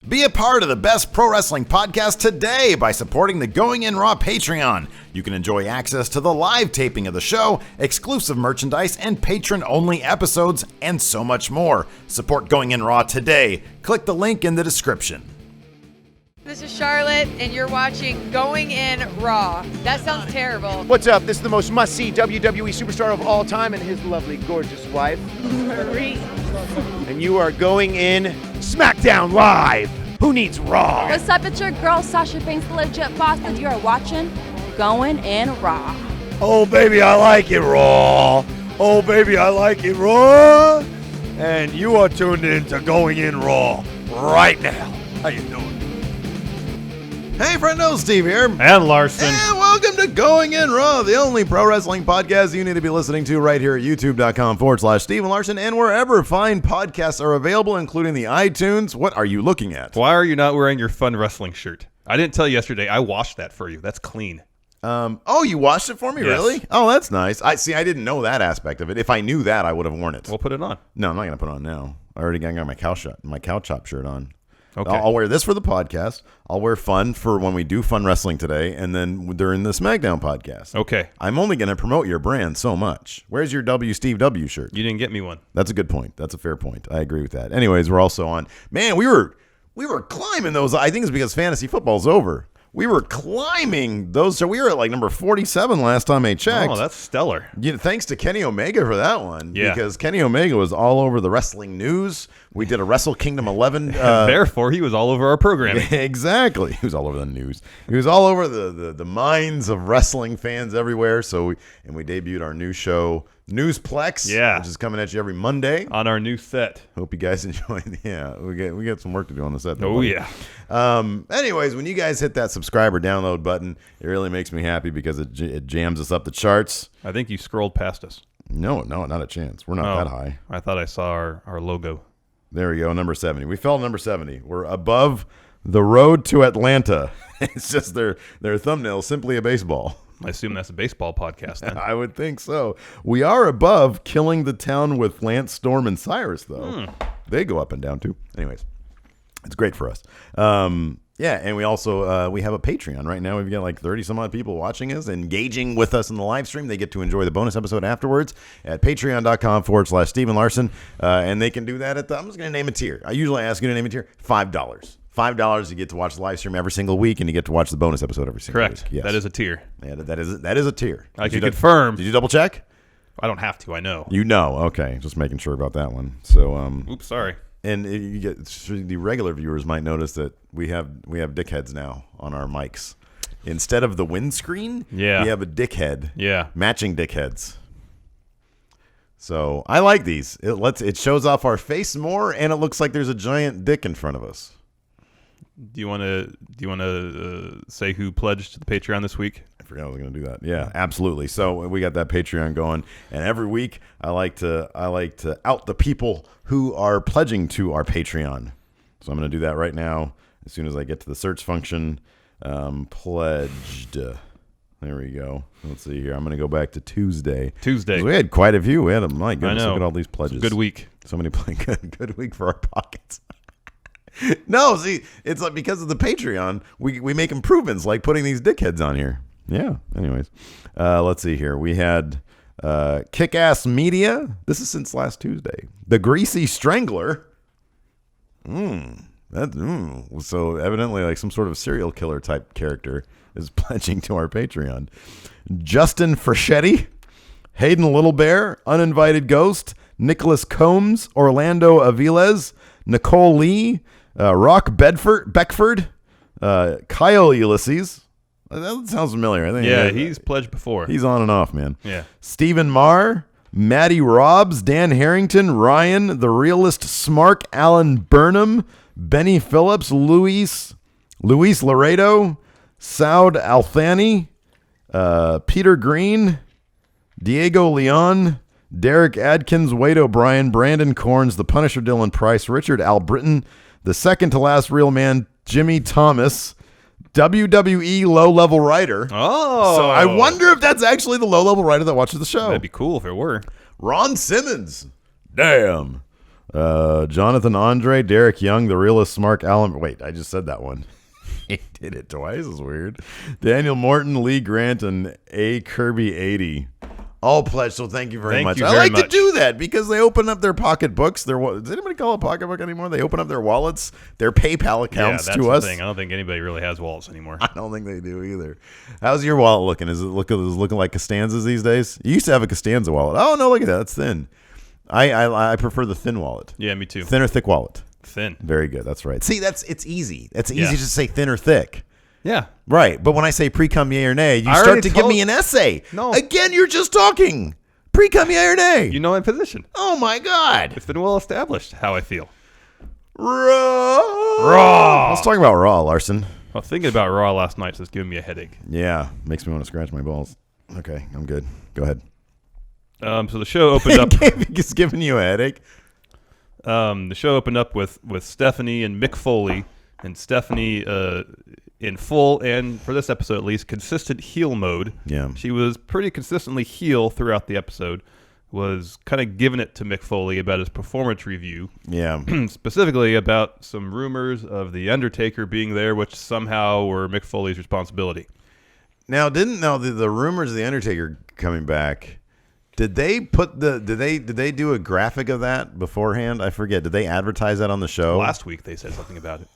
Be a part of the best pro wrestling podcast today by supporting the Going In Raw Patreon. You can enjoy access to the live taping of the show, exclusive merchandise, and patron-only episodes, and so much more. Support Going In Raw today. Click the link in the description. This is Charlotte, and you're watching Going In Raw. That sounds terrible. What's up? This is the most must-see WWE superstar of all time and his lovely, gorgeous wife, Marie. and you are going in SmackDown Live. Who needs Raw? What's up? It's your girl, Sasha Banks, the legit boss, and you are watching Going In Raw. Oh, baby, I like it Raw. Oh, baby, I like it Raw. And you are tuned in to Going In Raw right now. How you doing? Hey, friendo, Steve here. And Larson. And welcome to Going In Raw, the only pro wrestling podcast you need to be listening to right here at youtube.com/Steve and Larson, and wherever fine podcasts are available, including the iTunes. What are you looking at? Why are you not wearing your fun wrestling shirt? I didn't tell you yesterday. I washed that for you. That's clean. Oh, you washed it for me, Yes. really? Oh, that's nice. I didn't know that aspect of it. If I knew that, I would have worn it. We'll put it on. No, I'm not going to put it on now. I already got my cow chop shirt on. Okay. I'll wear this for the podcast. I'll wear fun for when we do fun wrestling today, and then during the SmackDown podcast. Okay. I'm only going to promote your brand so much. Where's your W Steve W shirt? You didn't get me one. That's a good point. That's a fair point. I agree with that. Anyways, we're also on. Man, we were climbing those. I think it's because fantasy football's over. We were climbing those. So we were at like number 47 last time I checked. Oh, that's stellar. Thanks to Kenny Omega for that one. Yeah. Because Kenny Omega was all over the wrestling news. We did a Wrestle Kingdom 11. Therefore, he was all over our programming. Exactly. He was all over the news. He was all over the minds of wrestling fans everywhere. So we debuted our new show, Newsplex, Yeah. which is coming at you every Monday. On our new set. Hope you guys enjoy. Yeah, we get some work to do on the set. Though, Oh, buddy. yeah. Anyways, when you guys hit that subscribe or download button, it really makes me happy because it jams us up the charts. I think you scrolled past us. No, not a chance. We're not that high. I thought I saw our logo. There we go, number 70. We fell to number 70. We're above the road to Atlanta. It's just their thumbnail, simply a baseball. I assume that's a baseball podcast then. I would think so. We are above Killing the Town with Lance Storm and Cyrus, though. They go up and down, too. Anyways, it's great for us. Yeah, and we also we have a Patreon right now. We've got like 30-some-odd people watching us, engaging with us in the live stream. They get to enjoy the bonus episode afterwards at patreon.com/Steve and Larson. And they can do that at I'm just going to name a tier. I usually ask you to name a tier. $5. $5, you get to watch the live stream every single week, and you get to watch the bonus episode every single Correct. week. Yes. That is a tier. Yeah, that is a tier. I Did can you confirm. Did you double check? I don't have to. I know. You know. Okay, just making sure about that one. So, Oops, sorry. and you get the regular viewers might notice that we have dickheads now on our mics. Instead of the windscreen, Yeah. we have a dickhead. Yeah. Matching dickheads. So I like these. It shows off our face more, and it looks like there's a giant dick in front of us. Do you want to say who pledged to the Patreon this week? I forgot I was going to do that. Yeah, absolutely. So we got that Patreon going, and every week I like to out the people who are pledging to our Patreon. So I'm going to do that right now as soon as I get to the search function. Pledged. There we go. Let's see here. I'm going to go back to Tuesday. 'Cause we had quite a few. We had my goodness, I know. look at all these pledges. It's a good week. So many good week for our pockets. No, see, it's like because of the Patreon, we make improvements like putting these dickheads on here. Yeah. Anyways, let's see here. We had Kick-Ass Media. This is since last Tuesday. The Greasy Strangler. So evidently, like some sort of serial killer type character is pledging to our Patreon. Justin Freschetti, Hayden Little Bear, Uninvited Ghost, Nicholas Combs, Orlando Aviles, Nicole Lee, Rock Beckford, Kyle Ulysses. That sounds familiar. I think. Yeah, he's pledged before. He's on and off, man. Yeah. Stephen Marr, Maddie Robbs, Dan Harrington, Ryan, The Realist Smark, Alan Burnham, Benny Phillips, Luis Laredo, Saud Althani, Peter Green, Diego Leon, Derek Adkins, Wade O'Brien, Brandon Corns, The Punisher Dylan Price, Richard Albritton, the second to last real man, Jimmy Thomas, WWE low-level writer. Oh. So I wonder if that's actually the low-level writer that watches the show. That'd be cool if it were. Ron Simmons. Damn. Jonathan Andre, Derek Young, the realist, Mark Allen. Wait, I just said that one. He did it twice. It's weird. Daniel Morton, Lee Grant, and A. Kirby 80. All pledged, so thank you very much. I like to do that because they open up their pocketbooks. Does anybody call it a pocketbook anymore? They open up their wallets, their PayPal accounts that's to the us. thing. I don't think anybody really has wallets anymore. I don't think they do either. How's your wallet looking? Is it looking like Costanza's these days? You used to have a Costanza wallet. Oh no, look at that. That's thin. I prefer the thin wallet. Yeah, me too. Thin or thick wallet? Thin. Very good. That's right. See, it's easy. It's easy to say thin or thick. Yeah. Right. But when I say pre-cum yay or nay, you start to give me an essay. No. Again, you're just talking. Pre-cum yay or nay? You know my position. Oh my God. It's been well established how I feel. Raw. Let's talk about Raw, Larson. Well, thinking about Raw last night is giving me a headache. Yeah. Makes me want to scratch my balls. Okay. I'm good. Go ahead. So the show opened up. It's giving you a headache. The show opened up with Stephanie and Mick Foley, and Stephanie in full, and for this episode at least, consistent heel mode. Yeah. She was pretty consistently heel throughout the episode, was kind of giving it to Mick Foley about his performance review. Yeah. Specifically about some rumors of The Undertaker being there, which somehow were Mick Foley's responsibility. Now, the rumors of The Undertaker coming back, did they do a graphic of that beforehand? I forget. Did they advertise that on the show? Last week they said something about it.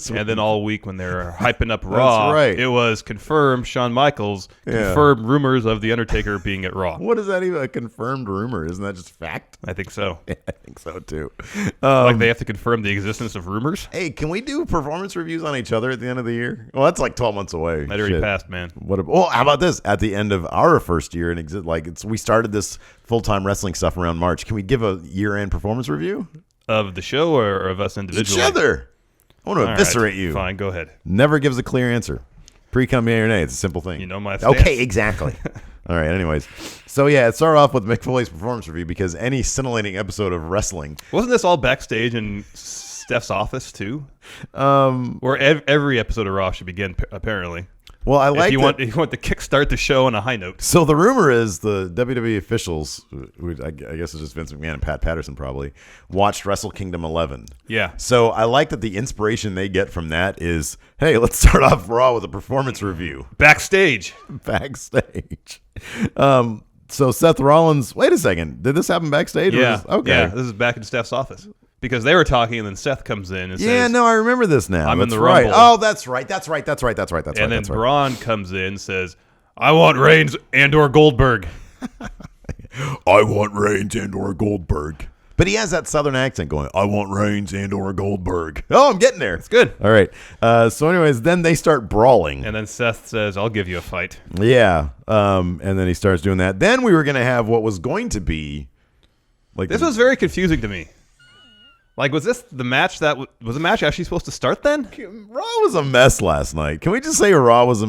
And then all week when they were hyping up Raw, That's right. it was confirmed Shawn Michaels confirmed rumors of The Undertaker being at Raw. What is that even a confirmed rumor? Isn't that just fact? I think so. Yeah, I think so too. Like they have to confirm the existence of rumors? Hey, can we do performance reviews on each other at the end of the year? Well, that's like 12 months away. That already passed, man. Well, how about this? At the end of our first year, we started this full-time wrestling stuff around March. Can we give a year-end performance review? Of the show or of us individually? Each other. I want to eviscerate you. Fine, go ahead. Never gives a clear answer. Pre-cum yay or nay. It's a simple thing. You know my stance. Okay, exactly. All right, anyways. So, yeah, it started off with Mick Foley's performance review because any scintillating episode of wrestling. Wasn't this all backstage in Steph's office, too? Where every episode of Raw should begin, apparently. Well, I like if you want to kickstart the show on a high note. So the rumor is the WWE officials, I guess it's just Vince McMahon and Pat Patterson probably, watched Wrestle Kingdom 11. Yeah. So I like that the inspiration they get from that is, hey, let's start off Raw with a performance review. Backstage. So Seth Rollins, wait a second, did this happen backstage? Yeah. Okay. Yeah, this is back in Steph's office. Because they were talking, and then Seth comes in and says, "Yeah, no, I remember this now. I'm that's in the right. Rumble." Oh, that's right. And then Braun comes in and says, "I want Reigns and/or Goldberg." I want Reigns and/or Goldberg. But he has that southern accent going, I want Reigns and/or Goldberg. Oh, I'm getting there. It's good. All right. So anyways, then they start brawling. And then Seth says, "I'll give you a fight." Yeah. And then he starts doing that. Then we were going to have what was going to be like this was very confusing to me. Like, was this the match was the match actually supposed to start then? Raw was a mess last night. Can we just say Raw was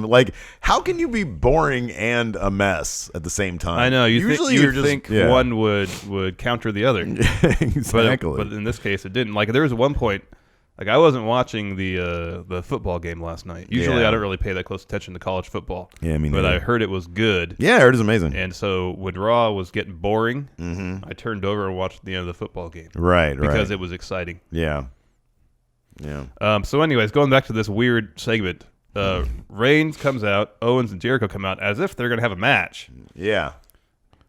how can you be boring and a mess at the same time? I know. You think yeah. one would counter the other. Exactly. But in this case, it didn't. Like, there was one point, like, I wasn't watching the football game last night. Usually, Yeah. I don't really pay that close attention to college football. Yeah, me But neither. I heard it was good. Yeah, I heard it was amazing. And so when Raw was getting boring, I turned over and watched the end of the football game. Right. Because it was exciting. Yeah. So anyways, going back to this weird segment, Reigns comes out, Owens and Jericho come out as if they're going to have a match. Yeah.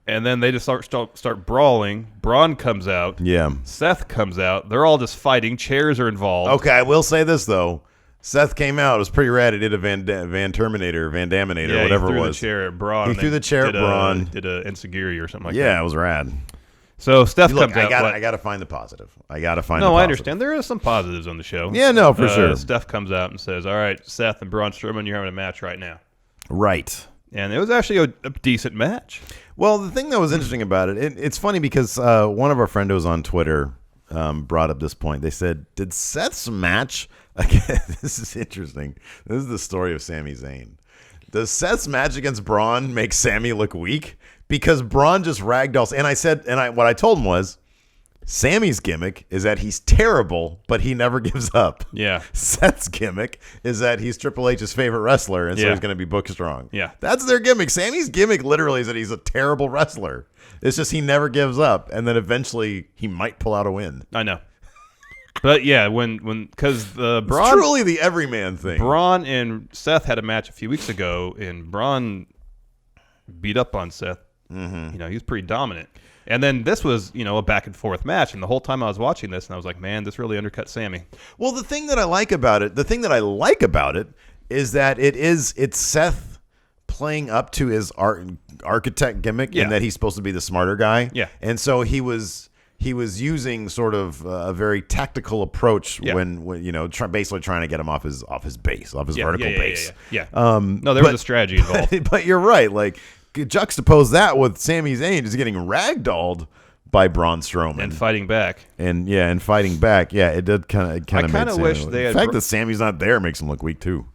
And then they just start brawling. Braun comes out. Yeah. Seth comes out. They're all just fighting. Chairs are involved. Okay, I will say this, though. Seth came out. It was pretty rad. He did a Van Daminator, Yeah, whatever he it threw was. the chair at Braun. He and threw then the chair at Braun. Did a Enziguri or something like that. Yeah, it was rad. So Steph Look, comes out. I got to find the positive. the No, positive. I understand. There is some positives on the show. Yeah, no, for sure. Steph comes out and says, "All right, Seth and Braun Strowman, you're having a match right now." Right. And it was actually a decent match. Well, the thing that was interesting about it's funny because one of our friendos on Twitter brought up this point. They said, did Seth's match, again, this is interesting. This is the story of Sami Zayn. Does Seth's match against Braun make Sami look weak? Because Braun just ragdolls. And what I told him was, Sammy's gimmick is that he's terrible, but he never gives up. Yeah. Seth's gimmick is that he's Triple H's favorite wrestler, and so he's going to be book strong. Yeah. That's their gimmick. Sammy's gimmick literally is that he's a terrible wrestler. It's just he never gives up, and then eventually he might pull out a win. I know. But yeah, because It's truly the everyman thing. Braun and Seth had a match a few weeks ago, and Braun beat up on Seth. Mm-hmm. He was pretty dominant. And then this was, a back and forth match. And the whole time I was watching this, and I was like, man, this really undercut Sammy. Well, the thing that I like about it is that it's Seth playing up to his architect gimmick, and that he's supposed to be the smarter guy. Yeah. And so he was using sort of a very tactical approach when basically trying to get him off his base, off his vertical base. Yeah. No, there was a strategy involved. But you're right. Like, juxtapose that with Sami Zayn just getting ragdolled by Braun Strowman and fighting back. And fighting back. Yeah, it did kind of. I kind of wish they had. The fact that Sammy's not there makes him look weak too.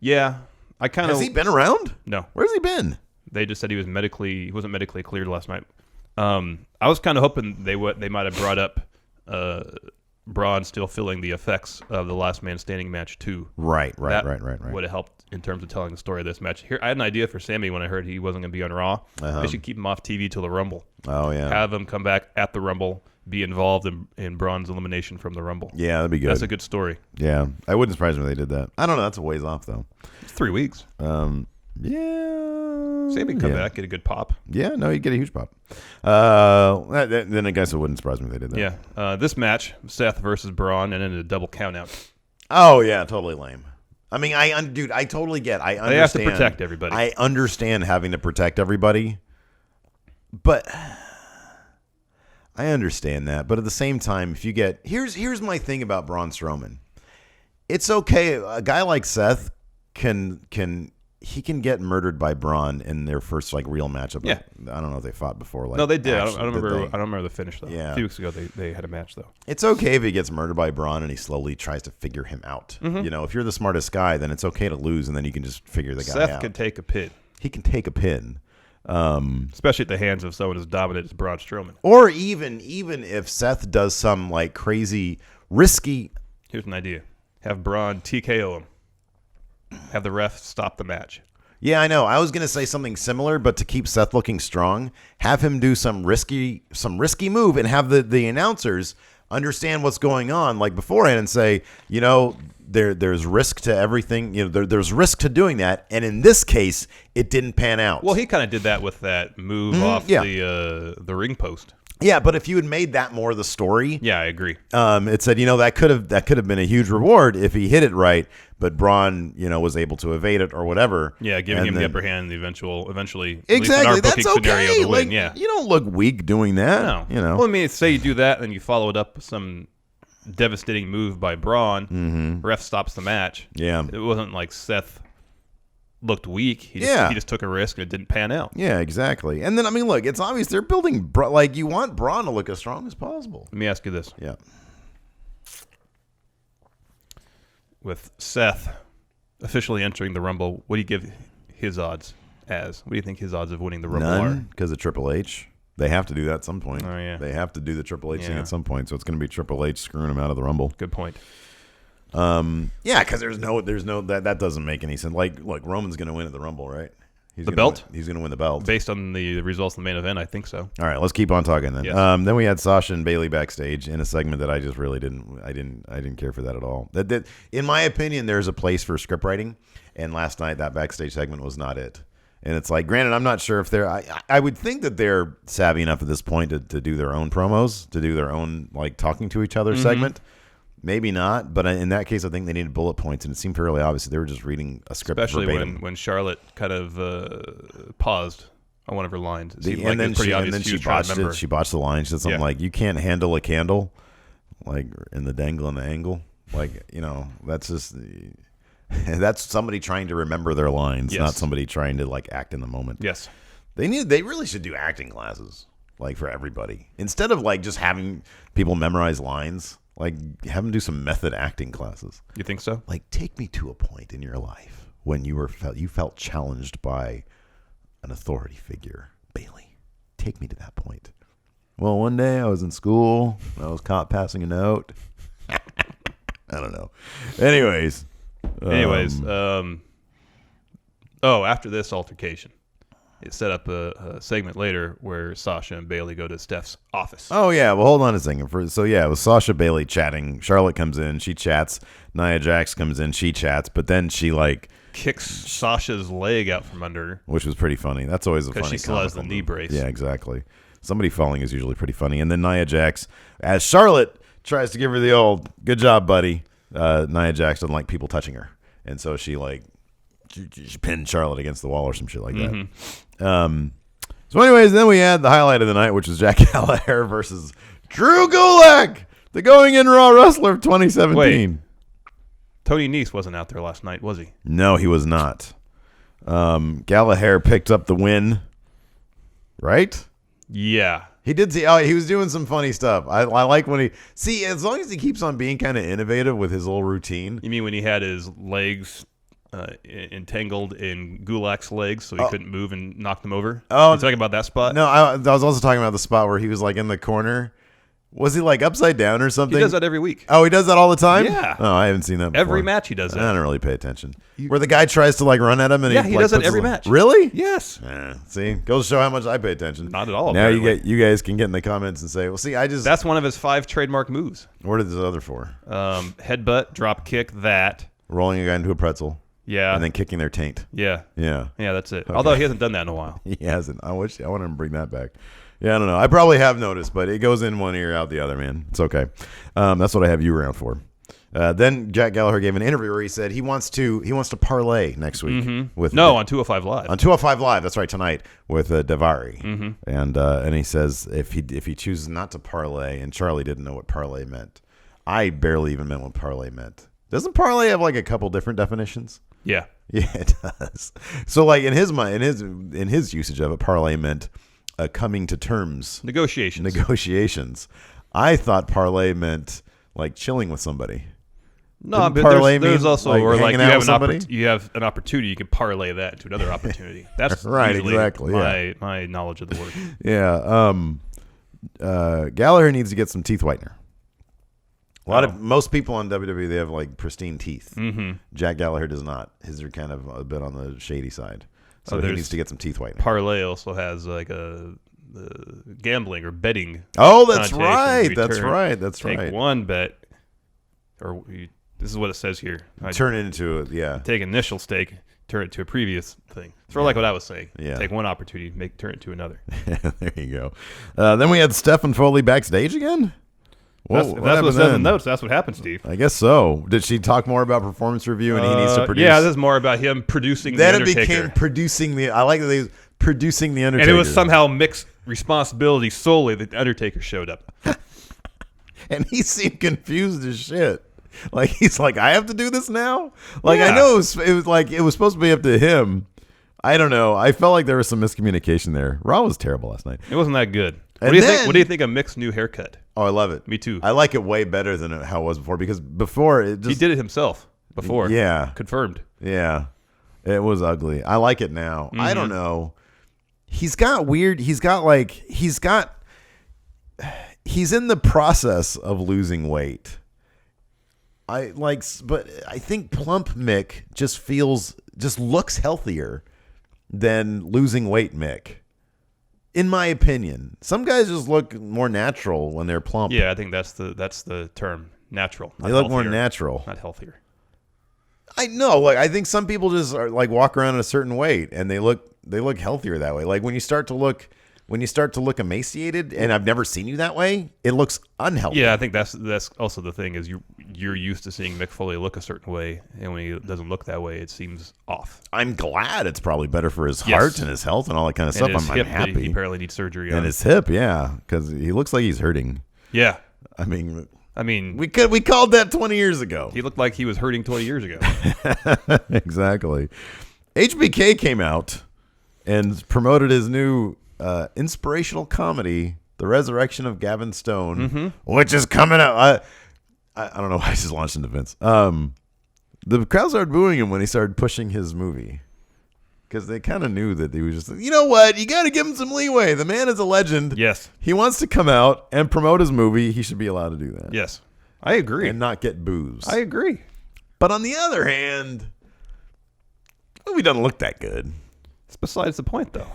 Yeah, I kind of. Has he been around? No. Where's he been? They just said he wasn't medically cleared last night. I was kind of hoping they might have brought up Braun still feeling the effects of the Last Man Standing match too. Right. Would have helped in terms of telling the story of this match. Here, I had an idea for Sammy when I heard he wasn't going to be on Raw. They should keep him off TV till the Rumble. Oh yeah. Have him come back at the Rumble, be involved in Braun's elimination from the Rumble. Yeah, that'd be good. That's a good story. Yeah, I wouldn't surprise me if they did that. I don't know. That's a ways off though. It's 3 weeks. Yeah. Sammy can come back, get a good pop. Yeah, no, he'd get a huge pop. Then I guess it wouldn't surprise me if they did that. Yeah. This match, Seth versus Braun, and then a double countout. Oh yeah, totally lame. I mean, I totally get. I understand. They have to protect everybody. I understand having to protect everybody, but I understand that. But at the same time, if you get here's my thing about Braun Strowman. It's okay. A guy like Seth can get murdered by Braun in their first real matchup. Yeah. I don't know if they fought before. No, they did. I don't remember the finish though. Yeah. A few weeks ago they had a match though. It's okay if he gets murdered by Braun and he slowly tries to figure him out. Mm-hmm. If you're the smartest guy, then it's okay to lose, and then you can just figure the guy out. Seth can take a pin. He can take a pin. Especially at the hands of someone as dominant as Braun Strowman. Or even if Seth does some crazy risky. Here's an idea: have Braun TKO him. Have the ref stop the match. Yeah, I know. I was gonna say something similar, but to keep Seth looking strong, have him do some risky move, and have the announcers understand what's going on beforehand, and say, there's risk to everything. There's risk to doing that, and in this case, it didn't pan out. Well, he kind of did that with that move off the ring post. Yeah, but if you had made that more the story, yeah, I agree. It said, that could have been a huge reward if he hit it right, but Braun, was able to evade it or whatever. Yeah, giving him the upper hand, eventually. Exactly, that's okay. Scenario, the win. Yeah, you don't look weak doing that. No, Well, I mean, say you do that and you follow it up with some devastating move by Braun. Mm-hmm. Ref stops the match. Yeah, it wasn't like Seth looked weak. He just took a risk and it didn't pan out. Yeah, exactly. And then look, it's obvious they're building you want Braun to look as strong as possible. Let me ask you this: yeah, with Seth officially entering the Rumble, what do you give his odds as? What do you think his odds of winning the Rumble are? Because of Triple H. They have to do that at some point. Oh yeah, they have to do the Triple H thing at some point. So it's going to be Triple H screwing him out of the Rumble. Good point. Yeah, because there's no that doesn't make any sense. Look, Roman's going to win at the Rumble, right? He's the belt? He's going to win the belt based on the results of the main event. I think so. All right, let's keep on talking then. Yes. Then we had Sasha and Bayley backstage in a segment that I just really didn't care for that at all. That in my opinion, there's a place for script writing, and last night that backstage segment was not it. And it's granted, I'm not sure if they're. I would think that they're savvy enough at this point to do their own promos, to do their own talking to each other segment. Maybe not, but in that case, I think they needed bullet points, and it seemed fairly obvious that they were just reading a script especially verbatim. when Charlotte kind of paused on one of her lines. It seemed and then it was pretty obvious she botched it. She botched the line. She said something like, "You can't handle a candle," in the dangle and the angle. That's just that's somebody trying to remember their lines, not somebody trying to act in the moment. Yes, they really should do acting classes for everybody instead of just having people memorize lines. Have them do some method acting classes. You think so? Take me to a point in your life when you felt challenged by an authority figure, Bayley. Take me to that point. Well, one day I was in school. I was caught passing a note. I don't know. Anyways. After this altercation, it set up a segment later where Sasha and Bailey go to Steph's office. Oh, yeah. Well, hold on a second. It was Sasha Bailey chatting. Charlotte comes in. She chats. Nia Jax comes in. She chats. But then she, kicks Sasha's leg out from under her. Which was pretty funny. That's always a funny because she still has the knee brace. Yeah, exactly. Somebody falling is usually pretty funny. And then Nia Jax, as Charlotte tries to give her the old, good job, buddy, Nia Jax doesn't like people touching her. And so she pinned Charlotte against the wall or some shit like that. So anyways, then we had the highlight of the night, which was Jack Gallagher versus Drew Gulak, the Going In Raw wrestler of 2017. Wait. Tony Nese wasn't out there last night, was he? No, he was not. Gallagher picked up the win, right? Yeah. He did see. Oh, he was doing some funny stuff. I like when as long as he keeps on being kind of innovative with his little routine. You mean when he had his legs entangled in Gulak's legs so he couldn't move and knock them over? Oh, you talking about that spot? No, I was also talking about the spot where he was in the corner. Was he upside down or something? He does that every week. Oh, he does that all the time? Yeah. Oh, I haven't seen that before. Every match he does that. I don't really pay attention. Where the guy tries to run at him and he does that every match. Really? Yes. See, goes to show how much I pay attention. Not at all. Now you guys can get in the comments and say, well, see, that's one of his 5 trademark moves. What are the other 4? Headbutt, drop kick, rolling a guy into a pretzel. Yeah. And then kicking their taint. Yeah. Yeah. Yeah, that's it. Okay. Although he hasn't done that in a while. He hasn't. I want him to bring that back. Yeah, I don't know. I probably have noticed, but it goes in one ear, out the other, man. It's okay. That's what I have you around for. Then Jack Gallagher gave an interview where he said he wants to parlay next week with on 205 Live. On 205 Live, that's right, tonight with Daivari. And he says if he chooses not to parlay, and Charlie didn't know what parlay meant. I barely even meant what parlay meant. Doesn't parlay have a couple different definitions? Yeah. Yeah, it does. So in his mind, in his usage of it, parlay meant coming to terms. Negotiations. I thought parlay meant chilling with somebody. No, but there's also where you have an opportunity, you can parlay that into another opportunity. That's right, exactly. My knowledge of the word. Yeah. Gallagher needs to get some teeth whitener. Most people on WWE, they have pristine teeth. Jack Gallagher does not. His are kind of a bit on the shady side. So he needs to get some teeth whitening. Parlay also has a gambling or betting. Oh, that's right. That's right. Take one bet, this is what it says here. Turn it into Take initial stake, turn it to a previous thing. Sort of like what I was saying. Yeah. Take one opportunity, turn it to another. There you go. Then we had Stephen Foley backstage again. That's what it says in the notes. That's what happened, Steve. I guess so. Did she talk more about performance review and he needs to produce? Yeah, this is more about him producing the Undertaker. Then it became producing the. I like that they producing the Undertaker, and it was somehow mixed responsibility solely that the Undertaker showed up. And he seemed confused as shit. He's I have to do this now. I know it was supposed to be up to him. I don't know. I felt like there was some miscommunication there. Raw was terrible last night. It wasn't that good. What do you think of Mick's new haircut? Oh, I love it. Me too. I like it way better than how it was before, because before he did it himself before. Yeah. Confirmed. Yeah. It was ugly. I like it now. I don't know. He's in the process of losing weight. But I think plump Mick just looks healthier than losing weight Mick. In my opinion, some guys just look more natural when they're plump. Yeah, I think that's the term, natural. They look more natural, not healthier. I know. I think some people just are walk around at a certain weight and they look healthier that way. When you start to look emaciated, and I've never seen you that way, it looks unhealthy. Yeah, I think that's also the thing is you're used to seeing Mick Foley look a certain way, and when he doesn't look that way, it seems off. I'm glad it's probably better for his heart and his health and all that kind of stuff. I'm happy. He apparently needs surgery on. And his hip, yeah, because he looks like he's hurting. Yeah, I mean, we called that 20 years ago. He looked like he was hurting 20 years ago. Exactly. HBK came out and promoted his new inspirational comedy, The Resurrection of Gavin Stone, which is coming out. I don't know why I just launched into Vince. The crowd started booing him when he started pushing his movie. because they kind of knew that he was just, you know what? You got to give him some leeway. The man is a legend. Yes. He wants to come out and promote his movie. He should be allowed to do that. Yes. I agree. And not get boos. I agree. But on the other hand, the movie doesn't look that good. It's besides the point, though.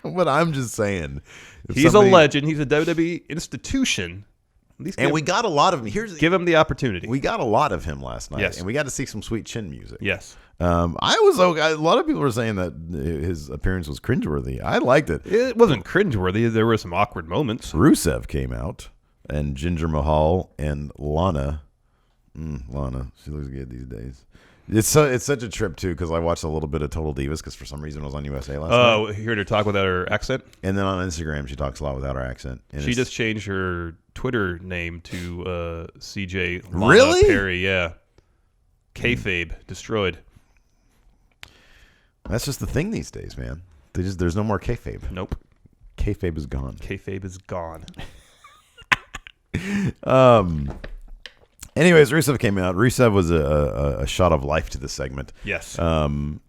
But I'm just saying. He's a legend. He's a WWE institution. And we got a lot of him. Give him the opportunity. We got a lot of him last night. Yes. And we got to see some Sweet Chin music. Yes. I was okay. A lot of people were saying that his appearance was cringeworthy. I liked it. It wasn't cringeworthy. There were some awkward moments. Rusev came out, and Jinder Mahal and Lana. Lana, she looks good these days. It's such a trip too, because I watched a little bit of Total Divas because for some reason it was on USA last night. Oh, you heard her talk without her accent? And then on Instagram she talks a lot without her accent. And she just changed her Twitter name to CJ Lana Really? Perry. Yeah. Kayfabe destroyed. That's just the thing these days, man. There's no more kayfabe. Nope. Kayfabe is gone. Kayfabe is gone. Anyways, Rusev came out. Rusev was a shot of life to the segment. Yes.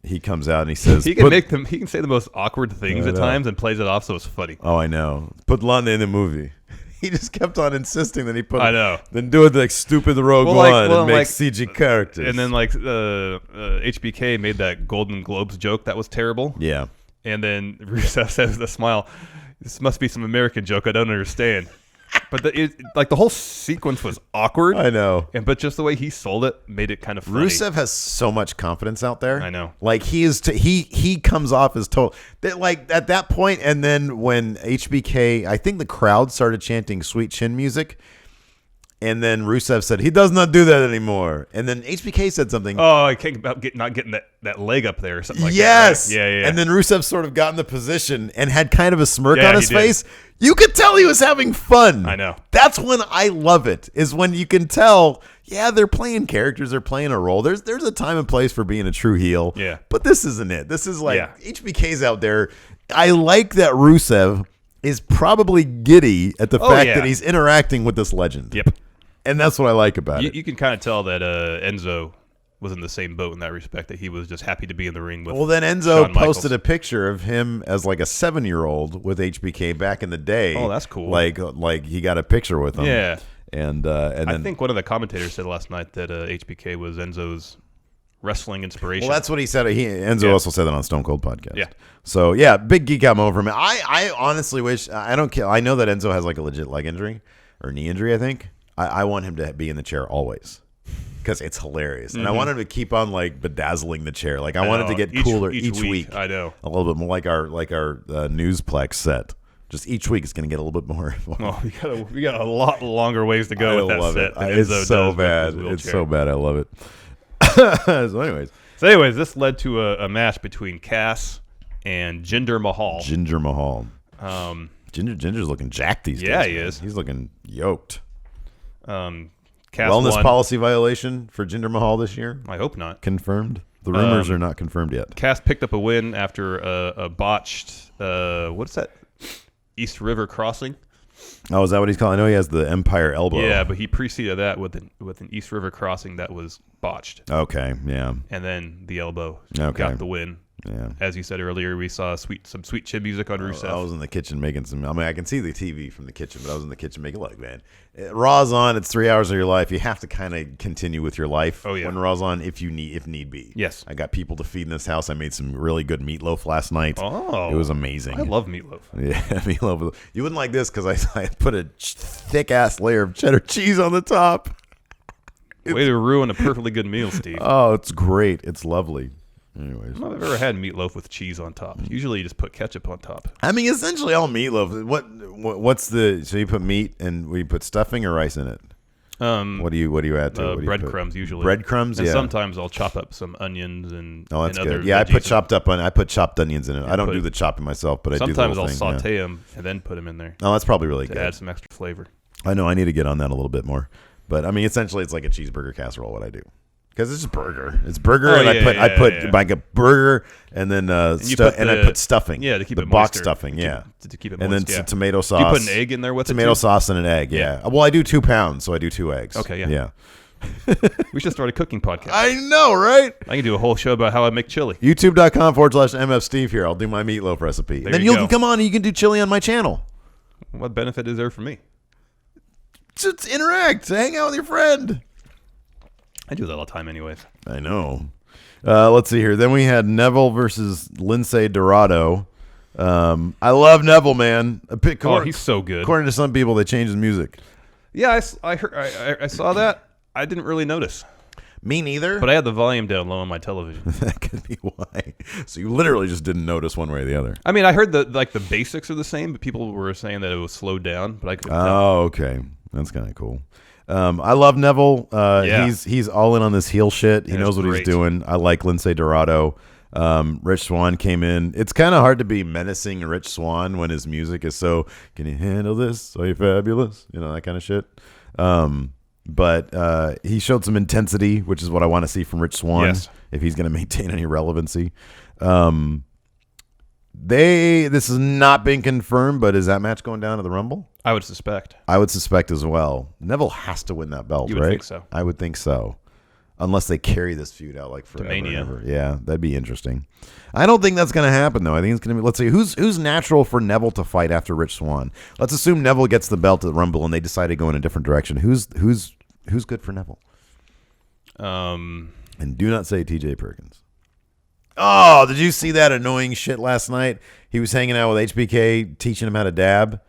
He comes out and he says, he can say the most awkward things I at know. times and plays it off so it's funny. "Oh, I know. Put Lana in the movie." He just kept on insisting that he put. I know. Then do it like stupid Rogue One and make CG characters. And then HBK made that Golden Globes joke that was terrible. yeah. And then Rusev says with a smile, "This must be some American joke I don't understand." But the whole sequence was awkward. I know. But just the way he sold it made it kind of funny. Rusev has so much confidence out there. I know. Like he comes off as total. Like at that point, and then when HBK, I think the crowd started chanting "Sweet Chin" music, and then Rusev said he does not do that anymore. And then HBK said something. Oh, I can't about not getting that leg up there or something like yes. that. Right? Yeah. And then Rusev sort of got in the position and had kind of a smirk Yeah, on his he did. face. You could tell he was having fun. I know. That's when I love it, is when you can tell, yeah, they're playing characters, they're playing a role. There's a time and place for being a true heel. Yeah. But this isn't it. This is like Yeah. HBK's out there. I like that Rusev is probably giddy at the fact that he's interacting with this legend. Yep. And that's what I like about it. You can kind of tell that Enzo was in the same boat in that respect, that he was just happy to be in the ring with. Well, then Enzo Shawn posted Michaels. a picture of him as like a 7-year-old with HBK back in the day. Oh, that's cool. Like he got a picture with him. Yeah. And then I think one of the commentators said last night that HBK was Enzo's wrestling inspiration. well, that's what he said. Enzo also said that on Stone Cold podcast. Yeah. So yeah, big geek out moment for me. I honestly wish I don't care. I know that Enzo has like a legit leg injury or knee injury. I think I want him to be in the chair always. Because it's hilarious. And I want him to keep on like bedazzling the chair. Like I want it to get cooler each week. I know. A little bit more like our Newsplex set. Just each week it's going to get a little bit more. Oh, we got a lot longer ways to go with that love set. it. than It's Enzo so does with bad. his It's wheelchair. so bad. I love it. So anyways, this led to a match between Cass and Jinder Mahal. Jinder Mahal. Ginger's looking jacked these days. Yeah, he man. is. He's looking yoked. Cass Wellness won. policy violation for Jinder Mahal this year? I hope not. Confirmed? The rumors are not confirmed yet. Cass picked up a win after a botched, what's that? East River crossing. Oh, is that what he's calling? I know he has the Empire Elbow. Yeah, but he preceded that with an East River crossing that was botched, Okay, yeah. and then the elbow Okay. got the win. Yeah. As you said earlier, we saw some sweet chin music on Rusev. I was in the kitchen making some. I mean, I can see the TV from the kitchen, but I was in the kitchen making. Look, man, Raw's on. It's 3 hours of your life. You have to kind of continue with your life. Oh, yeah. When Raw's on, if need be. Yes. I got people to feed in this house. I made some really good meatloaf last night. Oh, it was amazing. I love meatloaf. Yeah, meatloaf. You wouldn't like this because I put a thick ass layer of cheddar cheese on the top. Way to ruin a perfectly good meal, Steve. Oh, it's great. It's lovely. Anyways, I don't know if I've ever had meatloaf with cheese on top. Usually you just put ketchup on top. I mean, essentially all meatloaf. What's the? So you put meat and we put stuffing or rice in it. What do you add to it? What do you Breadcrumbs put? usually. Breadcrumbs, and yeah. sometimes I'll chop up some onions and Oh, that's and other good. Yeah, I veggies put chopped onions in it. I don't put- do the chopping myself, but I do the Sometimes whole I'll thing, saute yeah. them and then put them in there Oh, that's probably really to good. add some extra flavor. I know I need to get on that a little bit more, but I mean, essentially, it's like a cheeseburger casserole. What I do. Because it's just burger. It's burger, Oh, and yeah, I put yeah. like a burger, and then you I put stuffing. Yeah, to keep the it box moister. stuffing. To Yeah, keep it and moist, then yeah. tomato Do sauce. you put an egg in there with tomato it too? sauce and an egg. Yeah. Well, I do 2 pounds, so I do 2 eggs. Okay, yeah. We should start a cooking podcast. I know, right? I can do a whole show about how I make chili. YouTube.com/MFSteve here. I'll do my meatloaf recipe. There Then you you go. can come on and you can do chili on my channel. What benefit is there for me? Just interact. Hang out with your friend. I do that all the time anyways. I know. Let's see here. Then we had Neville versus Lindsay Dorado. I love Neville, man. Oh, he's so good. According to some people, they changed his music. Yeah, I heard. I saw that. I didn't really notice. Me neither. But I had the volume down low on my television. That could be why. So you literally just didn't notice one way or the other. I mean, I heard that like the basics are the same, but people were saying that it was slowed down. But I couldn't tell. Oh, okay. That's kind of cool. I love Neville. Yeah. He's all in on this heel shit. He Yeah, knows it's what he's great. doing. I like Lindsay Dorado. Rich Swann came in. It's kind of hard to be menacing Rich Swann when his music is so, can you handle this? Are you fabulous? You know, that kind of shit. But he showed some intensity, which is what I want to see from Rich Swann Yes. if he's going to maintain any relevancy. This has not been confirmed, but is that match going down to the Rumble? I would suspect. I would suspect as well. Neville has to win that belt, You would right? think so. I would think so. Unless they carry this feud out like forever. Mania. And ever. Yeah, that'd be interesting. I don't think that's going to happen, though. I think it's going to be, let's see, who's natural for Neville to fight after Rich Swann? Let's assume Neville gets the belt at the Rumble and they decide to go in a different direction. Who's good for Neville? And do not say TJ Perkins. Oh, did you see that annoying shit last night? He was hanging out with HBK, teaching him how to dab.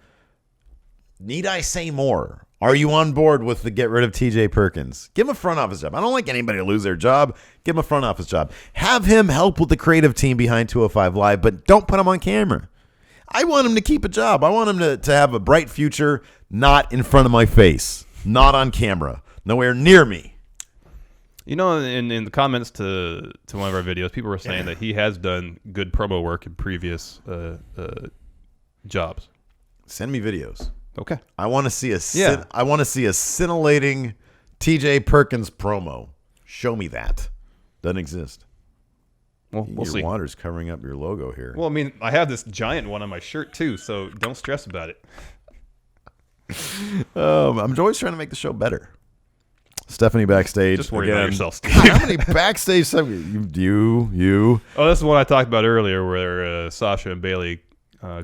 Need I say more? Are you on board with the get rid of TJ Perkins? Give him a front office job. I don't like anybody to lose their job. Give him a front office job. Have him help with the creative team behind 205 Live, but don't put him on camera. I want him to keep a job. I want him to have a bright future, not in front of my face, not on camera, nowhere near me. You know, in the comments to one of our videos, people were saying that he has done good promo work in previous jobs. Send me videos. Okay. I want to see I want to see a scintillating TJ Perkins promo. Show me that. Doesn't exist. Well, we'll Your see. water's covering up your logo here. Well, I mean, I have this giant one on my shirt too, so don't stress about it. I'm always trying to make the show better. Stephanie backstage. Just worry again. about yourself, Steve. God, how many backstage stuff? You. Oh, this is what I talked about earlier, where Sasha and Bailey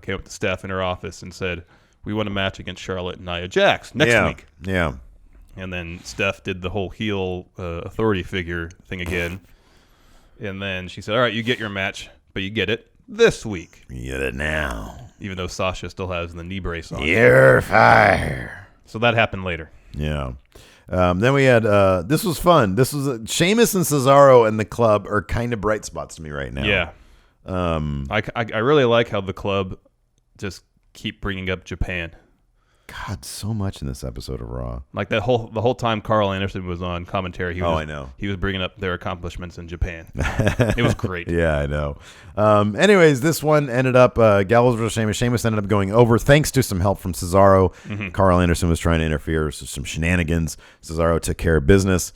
came up to Steph in her office and said, "We want a match against Charlotte and Nia Jax next week." Yeah. And then Steph did the whole heel authority figure thing again. And then she said, "All right, you get your match, but you get it this week." You get it now. Even though Sasha still has the knee brace on. You're fire. So that happened later. Yeah. Then we had, this was fun. This was, Sheamus and Cesaro and the club are kind of bright spots to me right now. Yeah. I really like how the club just keep bringing up Japan. God, so much in this episode of Raw. Like the whole time Carl Anderson was on commentary, I know. He was bringing up their accomplishments in Japan. It was great. Yeah, I know. Anyways, this one ended up Gallows versus Sheamus. Sheamus ended up going over thanks to some help from Cesaro. Mm-hmm. Carl Anderson was trying to interfere, so some shenanigans. Cesaro took care of business.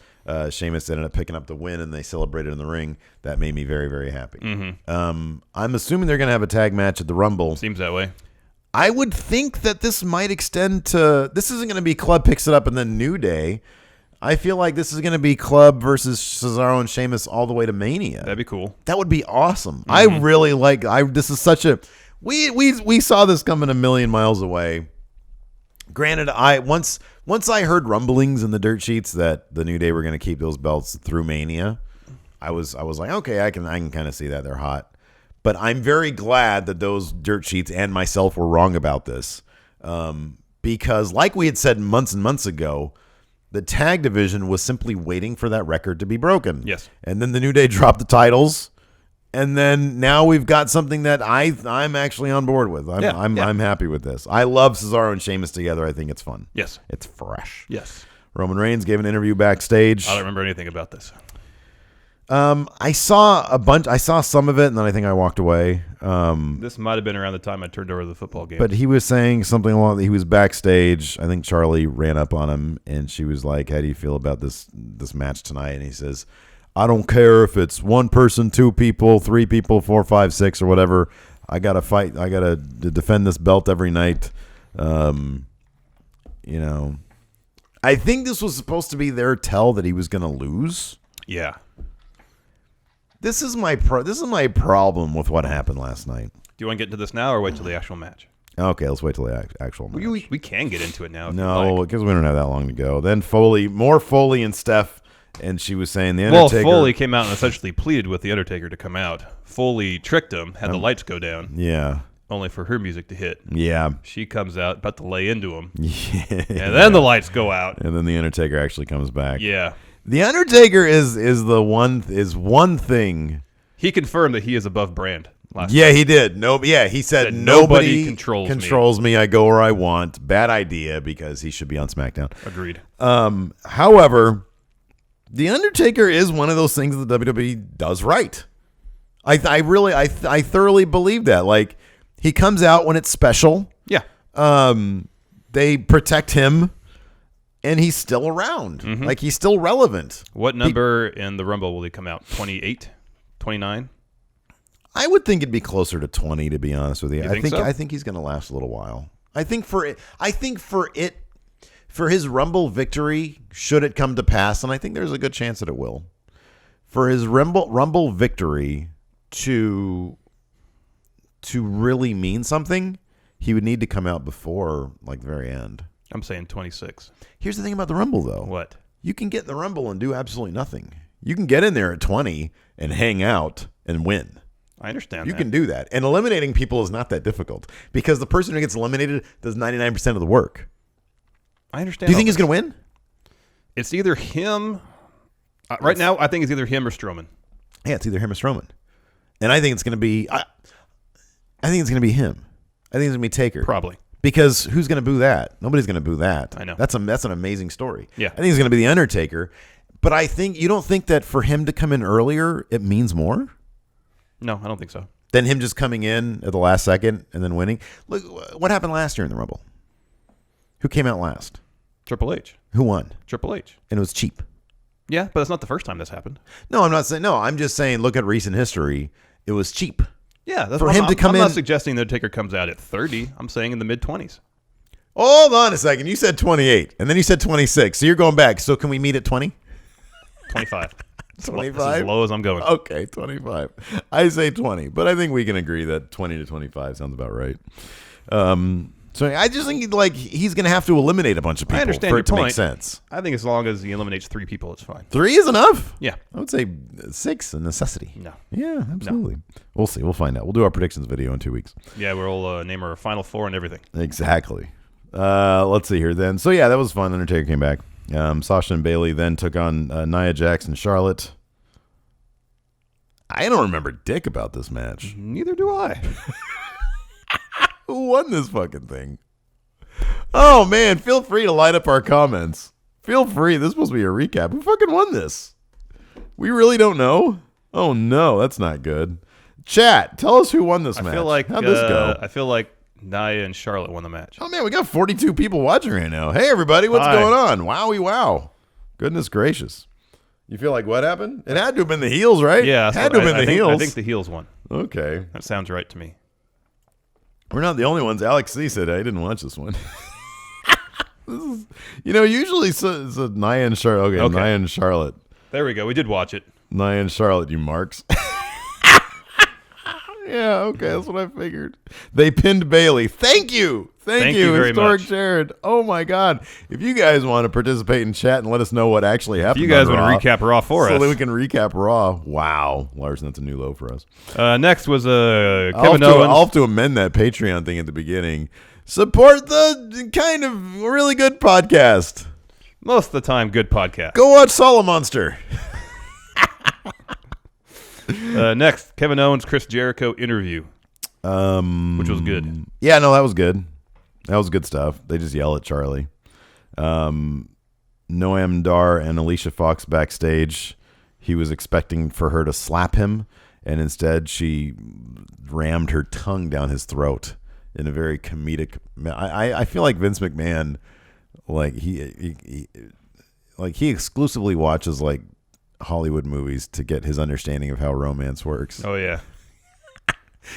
Sheamus ended up picking up the win, and they celebrated in the ring. That made me very, very happy. Mm-hmm. I'm assuming they're going to have a tag match at the Rumble. Seems that way. I would think that this might extend to... This isn't going to be Club picks it up and then New Day. I feel like this is going to be Club versus Cesaro and Sheamus all the way to Mania. That'd be cool. That would be awesome. I really like... This is such a... We saw this coming a million miles away. Granted, once I heard rumblings in the dirt sheets that the New Day were going to keep those belts through Mania, I was like, okay, I can kind of see that. They're hot. But I'm very glad that those dirt sheets and myself were wrong about this. Because like we had said months and months ago, the tag division was simply waiting for that record to be broken. Yes. And then the New Day dropped the titles. And then now we've got something that I'm actually on board with. I'm happy with this. I love Cesaro and Sheamus together. I think it's fun. Yes. It's fresh. Yes. Roman Reigns gave an interview backstage. I don't remember anything about this. I saw a bunch. I saw some of it, and then I think I walked away. This might have been around the time I turned over the football game. But he was saying something along. He was backstage. I think Charlie ran up on him, and she was like, "How do you feel about this match tonight?" And he says, "I don't care if it's one person, two people, three people, 4, 5, 6, or whatever. I gotta fight. I gotta defend this belt every night." I think this was supposed to be their tell that he was going to lose. Yeah. This is my problem with what happened last night. Do you want to get into this now or wait till the actual match? Okay, let's wait till the actual match. We can get into it now. If No, you like. because we don't have that long to go. Then more Foley and Steph, and she was saying the Undertaker. Well, Foley came out and essentially pleaded with the Undertaker to come out. Foley tricked him, had the lights go down. Yeah. Only for her music to hit. Yeah. She comes out, about to lay into him. Yeah. And then the lights go out. And then the Undertaker actually comes back. Yeah. The Undertaker is one thing. He confirmed that he is above brand. He did. He said nobody controls me. I go where I want. Bad idea because he should be on SmackDown. Agreed. However, the Undertaker is one of those things that the WWE does right. I thoroughly believe that. Like, he comes out when it's special. Yeah. They protect him, and he's still around. Mm-hmm. Like, he's still relevant. What number in the Rumble will he come out? 28? 29? I would think it'd be closer to 20, to be honest with you. I think he's going to last a little while. For his Rumble victory, should it come to pass, and I think there's a good chance that it will. For his Rumble victory to really mean something, he would need to come out before like the very end. I'm saying 26. Here's the thing about the Rumble, though. What? You can get in the Rumble and do absolutely nothing. You can get in there at 20 and hang out and win. I understand You that. can do that. And eliminating people is not that difficult because the person who gets eliminated does 99% of the work. I understand. Do you think he's going to win? It's either him. Right now, I think it's either him or Strowman. Yeah, it's either him or Strowman. And I think it's going to be I think it's going to be him. I think it's going to be Taker. Probably. Because who's going to boo that? Nobody's going to boo that. I know. That's an amazing story. Yeah. I think it's going to be The Undertaker. But I think you don't think that for him to come in earlier, it means more? No, I don't think so. Than him just coming in at the last second and then winning? Look, what happened last year in the Rumble? Who came out last? Triple H. Who won? Triple H. And it was cheap. Yeah, but it's not the first time this happened. No, I'm not saying. No, I'm just saying. Look at recent history. It was cheap. Yeah, that's for what him to come I'm in. not suggesting the Undertaker comes out at 30. I'm saying in the mid 20s. Hold on a second. You said 28, and then you said 26. So you're going back. So can we meet at 20? 25. 25? That's as low as I'm going. Okay, 25. I say 20, but I think we can agree that 20 to 25 sounds about right. So I just think like he's going to have to eliminate a bunch of people I understand for your it to make point. sense. I think as long as he eliminates 3 people, it's fine. 3 is enough? Yeah. I would say 6 a necessity. No. Yeah, absolutely. No. We'll see. We'll find out. We'll do our predictions video in 2 weeks. Yeah, we'll name our Final 4 and everything. Exactly. Let's see here then. So yeah, that was fun. Undertaker came back. Sasha and Bailey then took on Nia Jax and Charlotte. I don't remember dick about this match. Neither do I. Who won this fucking thing? Oh man, feel free to light up our comments. Feel free. This is supposed to be a recap. Who fucking won this? We really don't know. Oh no, that's not good. Chat, tell us who won this match. How'd this go? I feel like Nia and Charlotte won the match. Oh man, we got 42 people watching right now. Hey everybody, what's going on? Wowie wow. Goodness gracious. You feel like what happened? It had to have been the heels, right? Yeah. Had to have been the heels. I think the heels won. Okay. That sounds right to me. We're not the only ones. Alex C said, I didn't watch this one. Usually so Nia and Charlotte. Okay, Nia and Charlotte. There we go. We did watch it. Nia and Charlotte, you marks. Yeah, okay, that's what I figured. They pinned Bailey. Thank you. Thank you very Historic much. Jared. Oh my God. If you guys want to participate in chat and let us know what actually happened. If you guys on want to recap Raw for us. So that we can recap Raw. Wow. Larson, that's a new low for us. Next was Kevin Owens. I'll have to amend that Patreon thing at the beginning. Support the kind of really good podcast. Most of the time, good podcast. Go watch Solomonster. Next, Kevin Owens, Chris Jericho interview, which was good. Yeah, no, that was good. That was good stuff. They just yell at Charlie. Noam Dar and Alicia Fox backstage. He was expecting for her to slap him, and instead she rammed her tongue down his throat in a very comedic. I feel like Vince McMahon, like he exclusively watches like Hollywood movies to get his understanding of how romance works. Oh yeah,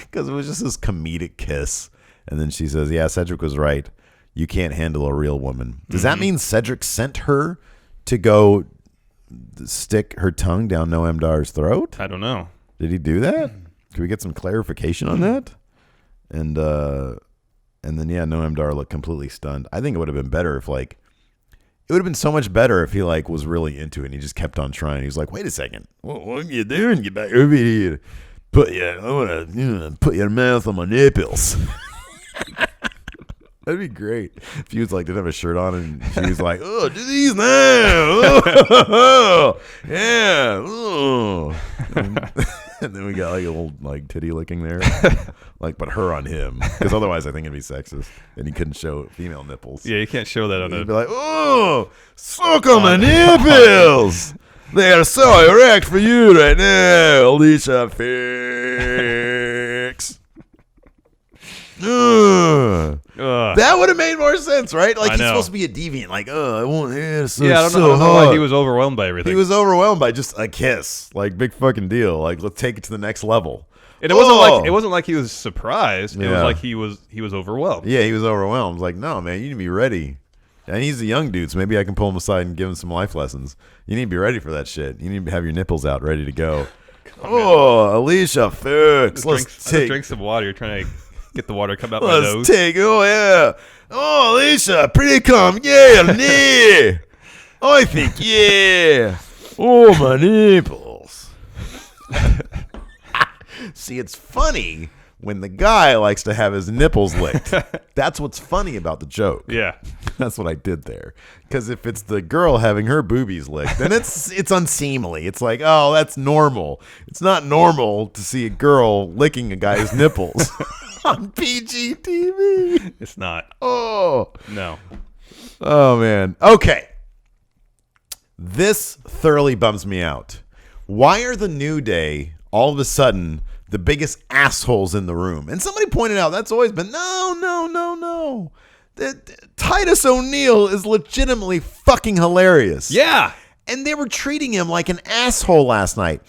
because it was just this comedic kiss, and then she says, "Yeah, Cedric was right. you can't handle a real woman. Does that mean Cedric sent her to go stick her tongue down Noam Dar's throat? I don't know. Did he do that? Can we get some clarification on that? And then Noam Dar looked completely stunned. I think it would have been better if it would have been so much better if he was really into it and he just kept on trying. He was like, "Wait a second, what are you doing? Get back over here. I want to put your mouth on my nipples." That'd be great if he was didn't have a shirt on and she was like, "Oh, do these now, oh, yeah, oh." And then we got a little titty licking there, but her on him, because otherwise I think it'd be sexist, and he couldn't show female nipples. Yeah, you can't show that on He'd a. be like, "Oh, suck on my nipples. They are so erect for you right now, Alicia Fix." That would have made more sense, right? He's supposed to be a deviant. I won't. Yeah, I don't know why he was overwhelmed by everything. He was overwhelmed by just a kiss, big fucking deal. Let's take it to the next level. And it wasn't like he was surprised. It was like he was overwhelmed. Yeah, he was overwhelmed. No, man, you need to be ready. And he's a young dude, so maybe I can pull him aside and give him some life lessons. You need to be ready for that shit. You need to have your nipples out, ready to go. Alicia Fix. Let's drink some water. You're trying to get the water come out my nose. Oh, yeah. Oh, Alicia, pretty calm. Yeah, yeah. I think, yeah. Oh, my nipples. See, it's funny when the guy likes to have his nipples licked. That's what's funny about the joke. Yeah. That's what I did there. Because if it's the girl having her boobies licked, then it's unseemly. It's oh, that's normal. It's not normal to see a girl licking a guy's nipples on PG TV. It's not. Oh. No. Oh, man. Okay. This thoroughly bums me out. Why are the New Day all of a sudden the biggest assholes in the room? And somebody pointed out that's always been no. Titus O'Neil is legitimately fucking hilarious. Yeah. And they were treating him like an asshole last night.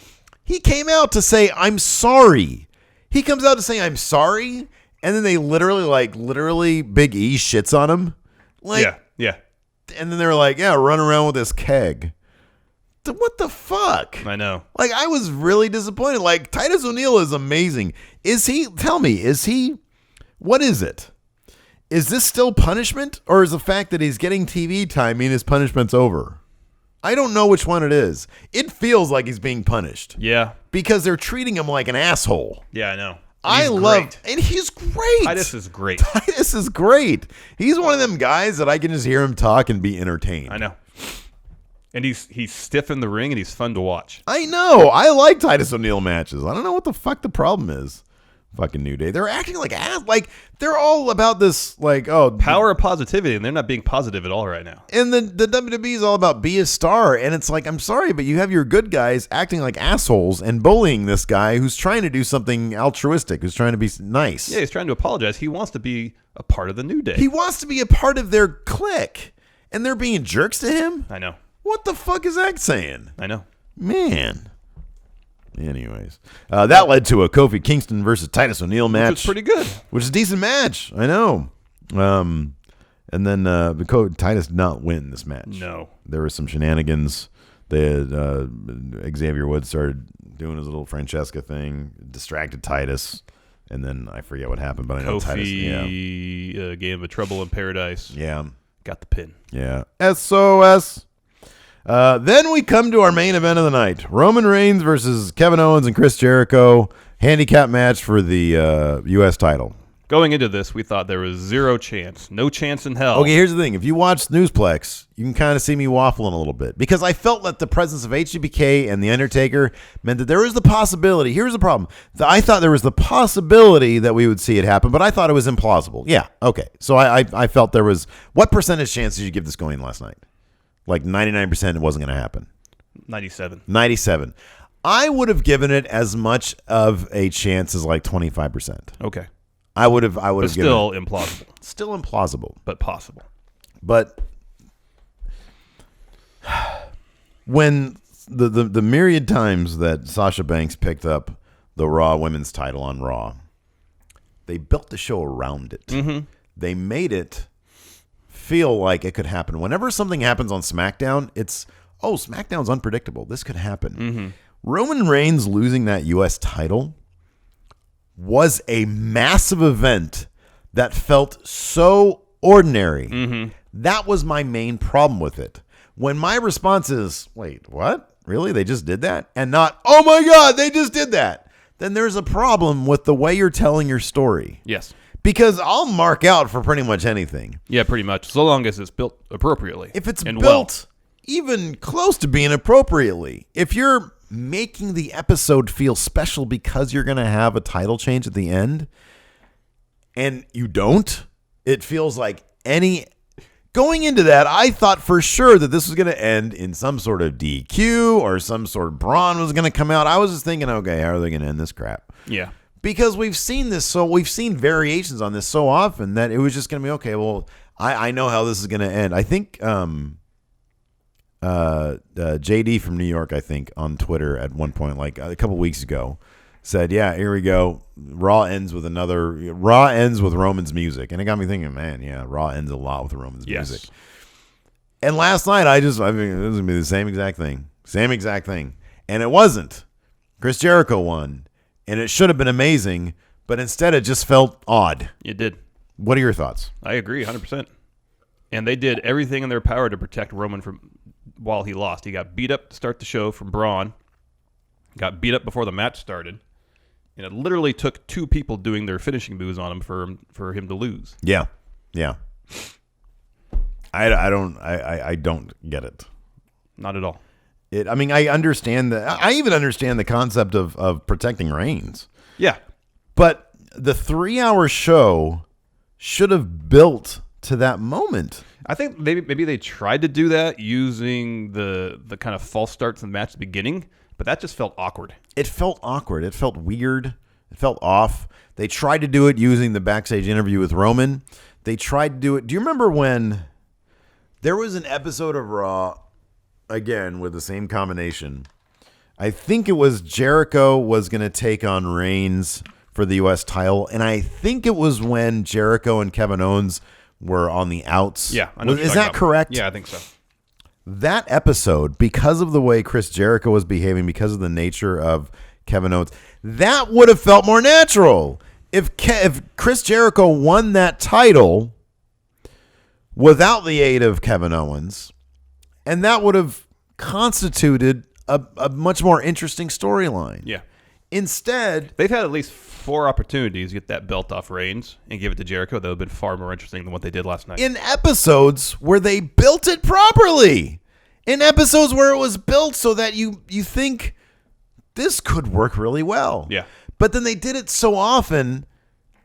He came out to say, "I'm sorry." He comes out to say, "I'm sorry." And then they literally Big E shits on him. Yeah. And then they were like, "Yeah, run around with this keg." What the fuck? I know. I was really disappointed. Titus O'Neil is amazing. Tell me, what is it? Is this still punishment, or is the fact that he's getting TV time mean his punishment's over? I don't know which one it is. It feels like he's being punished. Yeah. Because they're treating him like an asshole. Yeah, I know. And he's great. Titus is great. Titus is great. He's one of them guys that I can just hear him talk and be entertained. I know. And he's stiff in the ring, and he's fun to watch. I know. I like Titus O'Neil matches. I don't know what the fuck the problem is. Fucking New Day. They're acting like ass. They're all about this, power of positivity, and they're not being positive at all right now. And the WWE is all about be a star. And it's I'm sorry, but you have your good guys acting like assholes and bullying this guy who's trying to do something altruistic, who's trying to be nice. Yeah, he's trying to apologize. He wants to be a part of the New Day. He wants to be a part of their clique. And they're being jerks to him? I know. What the fuck is that saying? I know. Man. Anyways, that led to a Kofi Kingston versus Titus O'Neil match. Which was pretty good. Which is a decent match. I know. And then Titus did not win this match. No. There were some shenanigans. They had, Xavier Woods started doing his little Francesca thing, distracted Titus, and then I forget what happened, but I know Titus. Kofi gave him a trouble in paradise. Yeah. Got the pin. Yeah. SOS. Then we come to our main event of the night. Roman Reigns versus Kevin Owens and Chris Jericho. Handicap match for the U.S. title. Going into this, we thought there was zero chance. No chance in hell. Okay, here's the thing. If you watch Newsplex, you can kind of see me waffling a little bit. Because I felt that the presence of HBK and The Undertaker meant that there was the possibility. Here's the problem. I thought there was the possibility that we would see it happen, but I thought it was implausible. Yeah, okay. So I felt there was... What percentage chance did you give this going last night? 99% it wasn't going to happen. 97. 97. I would have given it as much of a chance as 25%. Okay. I would have But still implausible. Still implausible. But possible. But when the myriad times that Sasha Banks picked up the Raw Women's title on Raw, they built the show around it. Mm-hmm. They made it feel like it could happen. Whenever something happens on SmackDown, it's, SmackDown's unpredictable. This could happen. Mm-hmm. Roman Reigns losing that U.S. title was a massive event that felt so ordinary. Mm-hmm. That was my main problem with it. When my response is, wait, what? Really? They just did that? And not, oh my God, they just did that. Then there's a problem with the way you're telling your story. Yes. Because I'll mark out for pretty much anything. Yeah, pretty much. So long as it's built appropriately. If it's and built even close to being appropriately, if you're making the episode feel special because you're going to have a title change at the end, and you don't, it feels like going into that, I thought for sure that this was going to end in some sort of DQ or some sort of Braun was going to come out. I was just thinking, okay, how are they going to end this crap? Yeah. Because we've seen variations on this so often that it was just going to be, okay, well, I know how this is going to end. I think JD from New York, I think, on Twitter at one point, like a couple weeks ago, said, yeah, here we go. Raw ends with Roman's music. And it got me thinking, man, yeah, Raw ends a lot with Roman's music. And last night, it was going to be the same exact thing. And it wasn't. Chris Jericho won. And it should have been amazing, but instead it just felt odd. It did. What are your thoughts? I agree 100%. And they did everything in their power to protect Roman while he lost. He got beat up to start the show from Braun. Got beat up before the match started. And it literally took two people doing their finishing moves on him for him to lose. Yeah. I don't get it. Not at all. I understand that. I even understand the concept of protecting Reigns. Yeah. But the 3-hour show should have built to that moment. I think maybe they tried to do that using the kind of false start to the match at the beginning, but that just felt awkward. It felt awkward. It felt weird. It felt off. They tried to do it using the backstage interview with Roman. They tried to do it. Do you remember when there was an episode of Raw, again, with the same combination? I think it was Jericho was going to take on Reigns for the U.S. title, and I think it was when Jericho and Kevin Owens were on the outs. Yeah. I know Is that correct? Yeah, I think so. That episode, because of the way Chris Jericho was behaving, because of the nature of Kevin Owens, that would have felt more natural. If Chris Jericho won that title without the aid of Kevin Owens, and that would have constituted a much more interesting storyline. Yeah. Instead, They've had at least 4 opportunities to get that belt off Reigns and give it to Jericho. That would have been far more interesting than what they did last night. in episodes where they built it properly, in episodes where it was built so that you think this could work really well. Yeah. But then they did it so often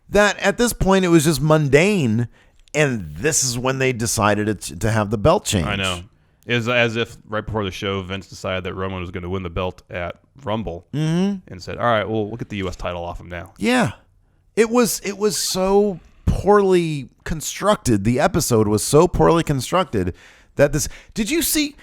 that at this point it was just mundane, and this is when they decided to have the belt change. I know. It was as if right before the show, Vince decided that Roman was going to win the belt at Rumble and said, all right, well, we'll get the U.S. title off him now. Yeah. It was so poorly constructed. The episode was so poorly constructed that this... Did you see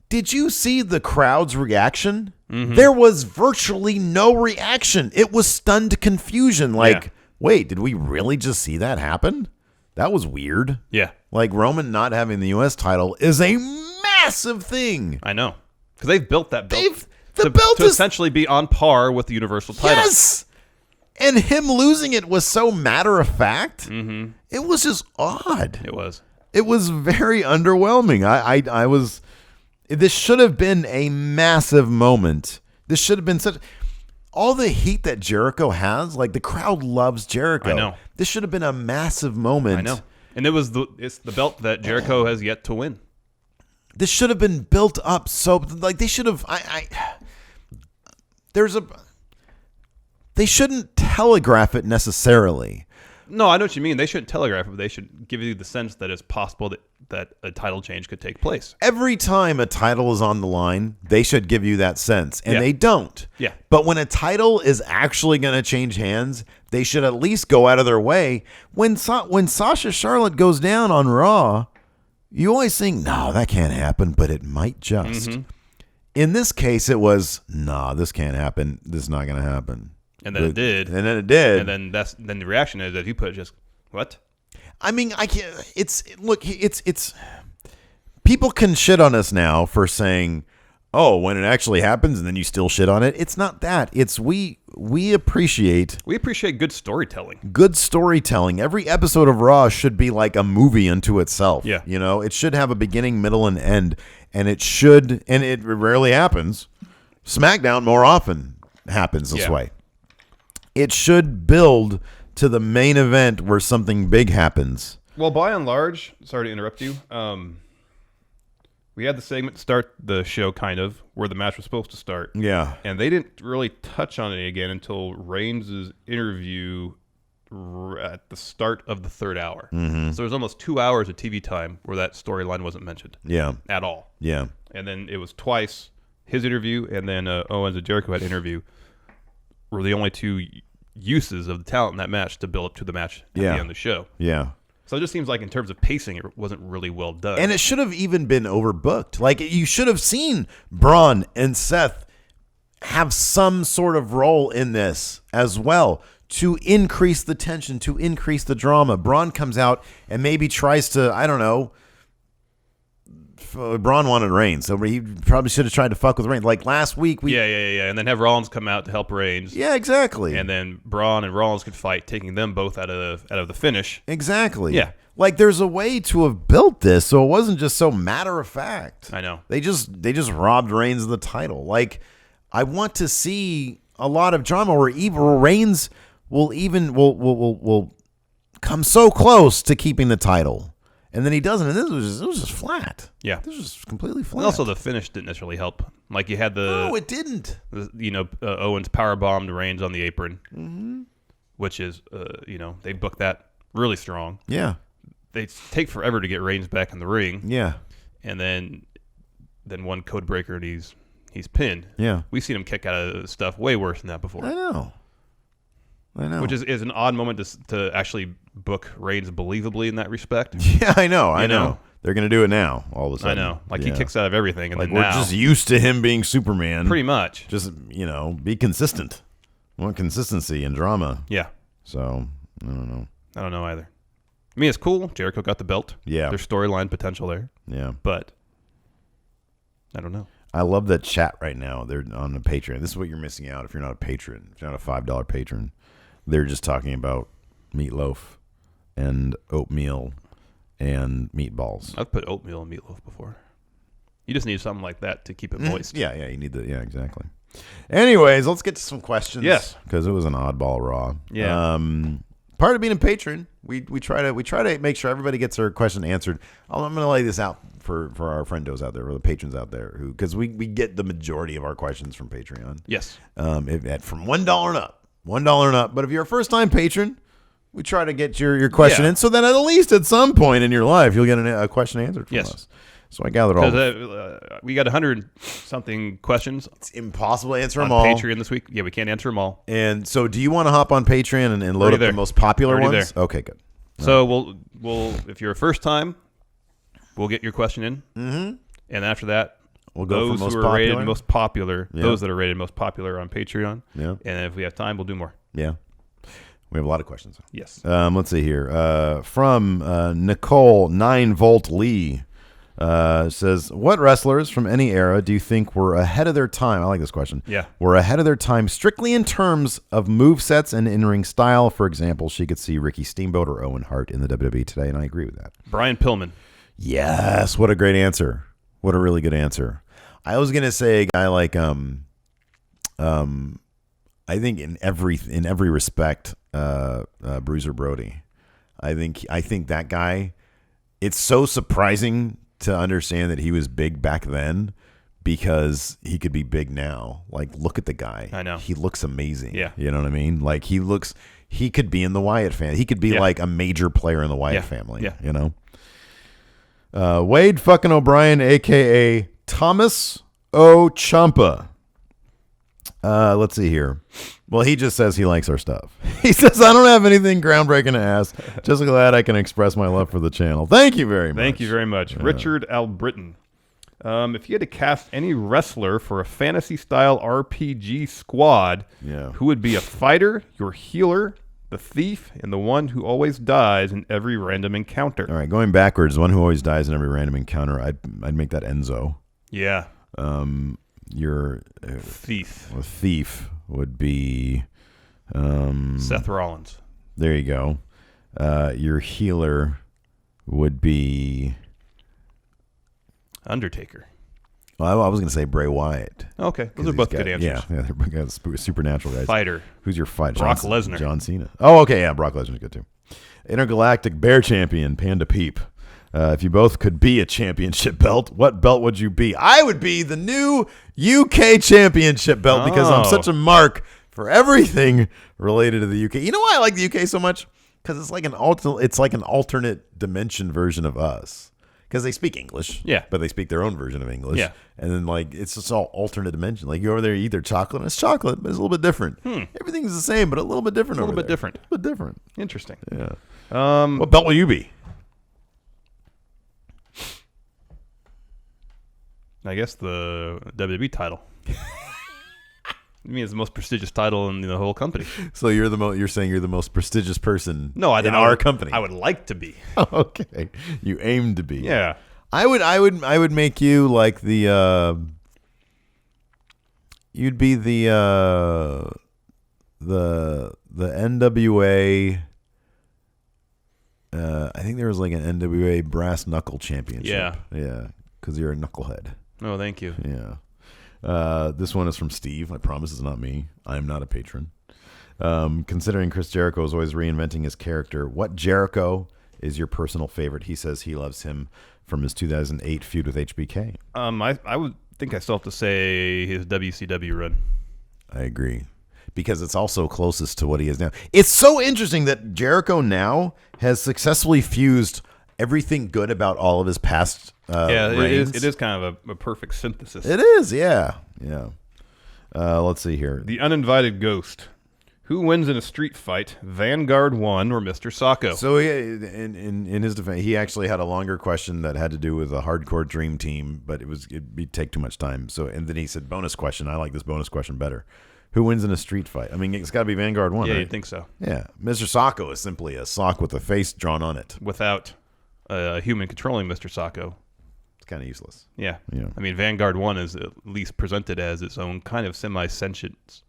the crowd's reaction? Mm-hmm. There was virtually no reaction. It was stunned confusion. Like, wait, did we really just see that happen? That was weird. Yeah. Like, Roman not having the U.S. title is a massive thing. I know. Because they've built that belt The belt to is essentially be on par with the Universal title. Yes! And him losing it was so matter-of-fact. Mm-hmm. It was just odd. It was. It was very underwhelming. I was... This should have been a massive moment. This should have been such... All the heat that Jericho has, like, the crowd loves Jericho. I know. This should have been a massive moment. I know. And it's the belt that Jericho has yet to win. This should have been built up so... Like, they should have... They shouldn't telegraph it necessarily. No, I know what you mean. They shouldn't telegraph it, but they should give you the sense that it's possible that a title change could take place. Every time a title is on the line, they should give you that sense, and they don't. Yeah. But when a title is actually going to change hands, they should at least go out of their way. When Sasha Charlotte goes down on Raw, you always think, no, that can't happen, but it might just. Mm-hmm. In this case, it was, nah, this can't happen. This is not going to happen. And then it did. And then it did. And then the reaction is that you put just, what? I mean, I can't. It's people can shit on us now for saying, "Oh, when it actually happens," and then you still shit on it. It's not that. It's we appreciate good storytelling. Good storytelling. Every episode of Raw should be like a movie unto itself. Yeah. You know, it should have a beginning, middle, and end, and it should. And it rarely happens. SmackDown more often happens this way. It should build to the main event where something big happens. Well, by and large, sorry to interrupt you. We had the segment to start the show, kind of, where the match was supposed to start. Yeah. And they didn't really touch on it again until Reigns' interview at the start of the third hour. Mm-hmm. So there was almost 2 hours of TV time where that storyline wasn't mentioned. Yeah. At all. Yeah. And then it was twice his interview, and then Owens and Jericho had interview were the only two uses of the talent in that match to build up to the match at the end of the show. Yeah. So it just seems like in terms of pacing, it wasn't really well done. And it should have even been overbooked. Like, you should have seen Braun and Seth have some sort of role in this as well to increase the tension, to increase the drama. Braun comes out and maybe tries to, I don't know, Braun wanted Reigns, so he probably should have tried to fuck with Reigns. Like last week, yeah, and then have Rollins come out to help Reigns. Yeah, exactly. And then Braun and Rollins could fight, taking them both out of the finish. Exactly. Yeah. Like there's a way to have built this, so it wasn't just so matter of fact. I know. They just robbed Reigns of the title. Like I want to see a lot of drama where Reigns will come so close to keeping the title. And then he doesn't, and it was just flat. Yeah. This was just completely flat. And also the finish didn't necessarily help. Like you had No, it didn't. Owens powerbombed Reigns on the apron, which is, they booked that really strong. Yeah. They take forever to get Reigns back in the ring. Yeah. And then one code breaker and he's pinned. Yeah. We've seen him kick out of stuff way worse than that before. I know. Which is an odd moment to actually book Reigns believably in that respect. Yeah, I know. They're going to do it now, all of a sudden. I know. Like, he kicks out of everything. And like, then we're now, just used to him being Superman. Pretty much. Just, be consistent. We want consistency and drama. Yeah. So, I don't know. I don't know either. I mean, it's cool. Jericho got the belt. Yeah. There's storyline potential there. Yeah. But I don't know. I love that chat right now. They're on the Patreon. This is what you're missing out if you're not a patron. If you're not a $5 patron. They're just talking about meatloaf and oatmeal and meatballs. I've put oatmeal in meatloaf before. You just need something like that to keep it moist. Yeah, you need the exactly. Anyways, let's get to some questions. Yes, because it was an oddball Raw. Yeah. Part of being a patron, we try to make sure everybody gets their question answered. I'm going to lay this out for our friendos out there, or the patrons out there, because we get the majority of our questions from Patreon. Yes. From $1 and up. $1 and up. But if you're a first-time patron, we try to get your question in so that at least at some point in your life, you'll get a question answered from us. So I gathered all. We got 100-something questions. It's impossible to answer on them all. Patreon this week. Yeah, we can't answer them all. And so do you want to hop on Patreon and load up the most popular ones? There. Okay, good. So we'll if you're a first time, we'll get your question in. Mm-hmm. And after that, we'll go those for most who are popular. rated most popular, those that are rated most popular on Patreon. Yeah. And if we have time, we'll do more. Yeah. We have a lot of questions. Yes. Let's see here. From Nicole 9-Volt Lee says, what wrestlers from any era do you think were ahead of their time? I like this question. Yeah. Were ahead of their time strictly in terms of movesets and in-ring style. For example, she could see Ricky Steamboat or Owen Hart in the WWE today, and I agree with that. Brian Pillman. Yes. What a great answer. What a really good answer. I was going to say a guy like I think in every respect, Bruiser Brody. I think that guy. It's so surprising to understand that he was big back then because he could be big now. Like, look at the guy. I know. He looks amazing. Yeah. You know what I mean? Like, he could be in the Wyatt family. He could be like a major player in the Wyatt family. Yeah. You know? Wade fucking O'Brien, a.k.a. Thomas O. Ciampa. Let's see here. Well, he just says he likes our stuff. He says, I don't have anything groundbreaking to ask. Just glad I can express my love for the channel. Thank you very much. Thank you very much. Richard Albritton. If you had to cast any wrestler for a fantasy-style RPG squad, who would be a fighter, your healer, the thief, and the one who always dies in every random encounter. All right, going backwards, the one who always dies in every random encounter. I'd make that Enzo. Yeah. Your thief would be Seth Rollins. There you go. Your healer would be Undertaker. Well, I was going to say Bray Wyatt. Okay, those are both good answers. Yeah, they're supernatural guys. Fighter. Who's your fighter? Brock Lesnar. John Cena. Oh, okay, yeah, Brock Lesnar's good too. Intergalactic Bear Champion, Panda Peep. If you both could be a championship belt, what belt would you be? I would be the new UK championship belt because I'm such a mark for everything related to the UK. You know why I like the UK so much? Because it's like an alternate dimension version of us. Because they speak English, but they speak their own version of English. Yeah. And then, like, it's just all alternate dimension. Like, you over there, you eat their chocolate, and it's chocolate, but it's a little bit different. Everything's the same, but a little bit different. A little bit different. A little bit different. Interesting. Yeah. What belt will you be? I guess the WWE title. I mean, it's the most prestigious title in the whole company. So you're saying you're the most prestigious person in our company. I would like to be. Okay. You aim to be. Yeah. I would make you like the you'd be the NWA I think there was like an NWA brass knuckle championship. Yeah. Yeah, cuz you're a knucklehead. Oh, thank you. Yeah. This one is from Steve. I promise it's not me. I'm not a patron. Considering Chris Jericho is always reinventing his character, what Jericho is your personal favorite? He says he loves him from his 2008 feud with HBK. I would think I still have to say his WCW run. I agree. Because it's also closest to what he is now. It's so interesting that Jericho now has successfully fused everything good about all of his past reigns. It is kind of a perfect synthesis. It is, yeah. Let's see here. The uninvited ghost. Who wins in a street fight, Vanguard 1 or Mr. Sacco? So in his defense, he actually had a longer question that had to do with a hardcore dream team, but it'd take too much time. So and then he said bonus question. I like this bonus question better. Who wins in a street fight? I mean, it's got to be Vanguard 1, Yeah, right? you'd think so. Yeah. Mr. Sacco is simply a sock with a face drawn on it. Without a human controlling Mr. Sacco. It's kind of useless. Yeah. Yeah. I mean, Vanguard 1 is at least presented as its own kind of semi-sentient,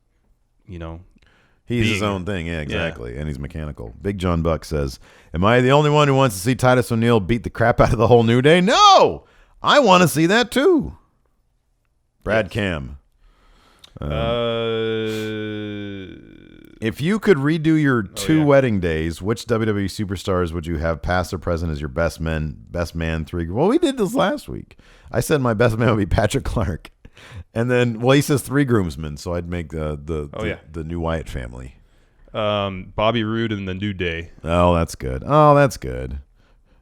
He's his own thing, yeah, exactly, and he's mechanical. Big John Buck says, am I the only one who wants to see Titus O'Neil beat the crap out of the whole New Day? No! I want to see that too. Brad Cam. If you could redo your two wedding days, which WWE superstars would you have past or present as your best man 3? Well, we did this last week. I said my best man would be Patrick Clark. And then, he says 3 groomsmen, so I'd make the new Wyatt family. Bobby Roode and the New Day. Oh, that's good.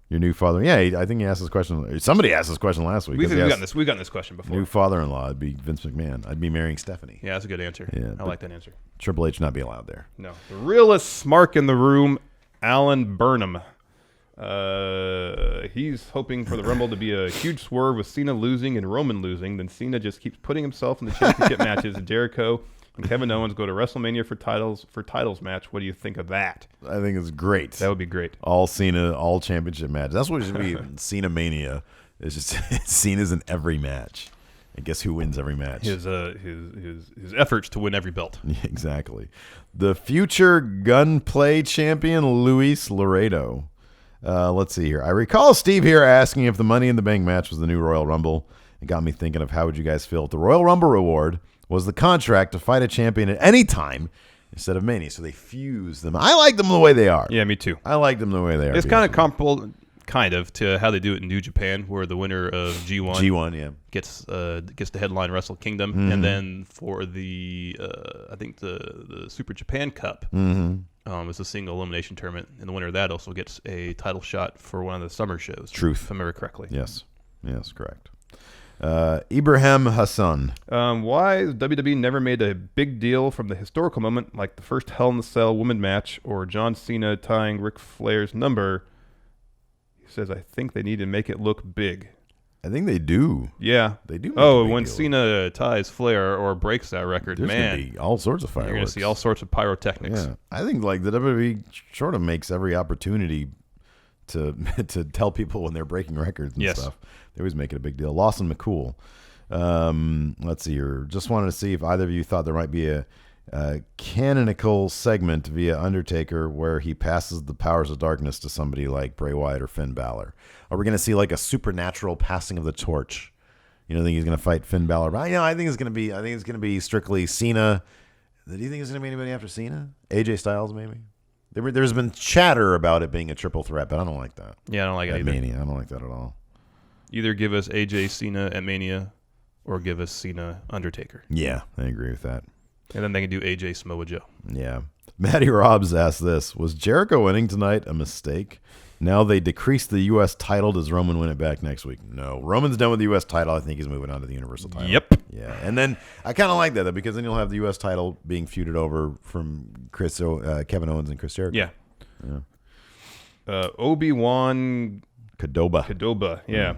Your new father. Yeah, I think he asked this question. Somebody asked this question last week. We've gotten this question before. New father-in-law would be Vince McMahon. I'd be marrying Stephanie. Yeah, that's a good answer. Yeah, I like that answer. Triple H not be allowed there. No. The realest smark in the room, Alan Burnham. He's hoping for the Rumble to be a huge swerve with Cena losing and Roman losing. Then Cena just keeps putting himself in the championship matches, and Jericho and Kevin Owens go to WrestleMania for titles match. What do you think of that? I think it's great. That would be great. All Cena, all championship matches. That's what it should be. Cena Mania. It's just Cena's in every match. And guess who wins every match? His efforts to win every belt. Yeah, exactly. The future gunplay champion, Luis Laredo. Let's see here. I recall Steve here asking if the Money in the Bank match was the new Royal Rumble. It got me thinking of how would you guys feel if the Royal Rumble reward was the contract to fight a champion at any time instead of Mania. So they fuse them. I like them the way they are. Yeah, me too. I like them the way they are. It's kind of comparable, to how they do it in New Japan, where the winner of G1 gets to headline Wrestle Kingdom, and then for the I think the Super Japan Cup. It's a single elimination tournament, and the winner of that also gets a title shot for one of the summer shows. Truth. If I remember correctly. Yes, correct. Ibrahim Hassan. Why has WWE never made a big deal from the historical moment like the first Hell in the Cell woman match or John Cena tying Ric Flair's number? He says, I think they need to make it look big. I think they do. Yeah. They do make a big when deal. Cena ties Flair or breaks that record, There's man, gonna be all sorts of fireworks. you're going to see all sorts of pyrotechnics. Yeah, I think like the WWE sort of makes every opportunity to to tell people when they're breaking records and Yes. stuff. They always make it a big deal. Lawson McCool. Let's see here. Just wanted to see if either of you thought there might be a canonical segment via Undertaker where he passes the powers of darkness to somebody like Bray Wyatt or Finn Balor. Are we going to see like a supernatural passing of the torch? You know, think he's going to fight Finn Balor? But, I think it's going to be strictly Cena. Do you think it's going to be anybody after Cena? AJ Styles, maybe? There's been chatter about it being a triple threat, but I don't like that. Yeah, I don't like it At either. Mania, I don't like that at all. Either give us AJ Cena at Mania or give us Cena Undertaker. Yeah, I agree with that. And then they can do AJ Samoa Joe. Yeah. Matty Robbs asked this. Was Jericho winning tonight a mistake? Now they decreased the U.S. title. Does Roman win it back next week? No. Roman's done with the U.S. title. I think he's moving on to the Universal title. Yep. Yeah. And then I kind of like that, though, because then you'll have the U.S. title being feuded over from Kevin Owens and Chris Jericho. Yeah. Obi-Wan Kadoba. Yeah.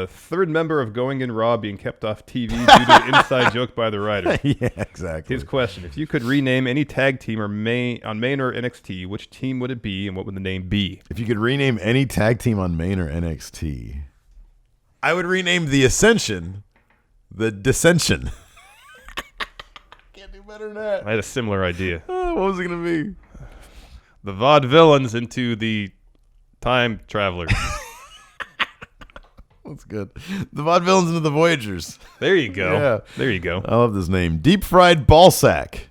Third member of Going in Raw being kept off TV due to an inside joke by the writer. Yeah, exactly. His question: if you could rename any tag team on Main or NXT, which team would it be, and what would the name be? If you could rename any tag team on Main or NXT, I would rename the Ascension the Dissension. Can't do better than that. I had a similar idea. What was it going to be? The Vaudevillains into the Time Travelers. That's good. The Vaudevillains into the Voyagers. There you go. Yeah. There you go. I love this name. Deep Fried Ballsack.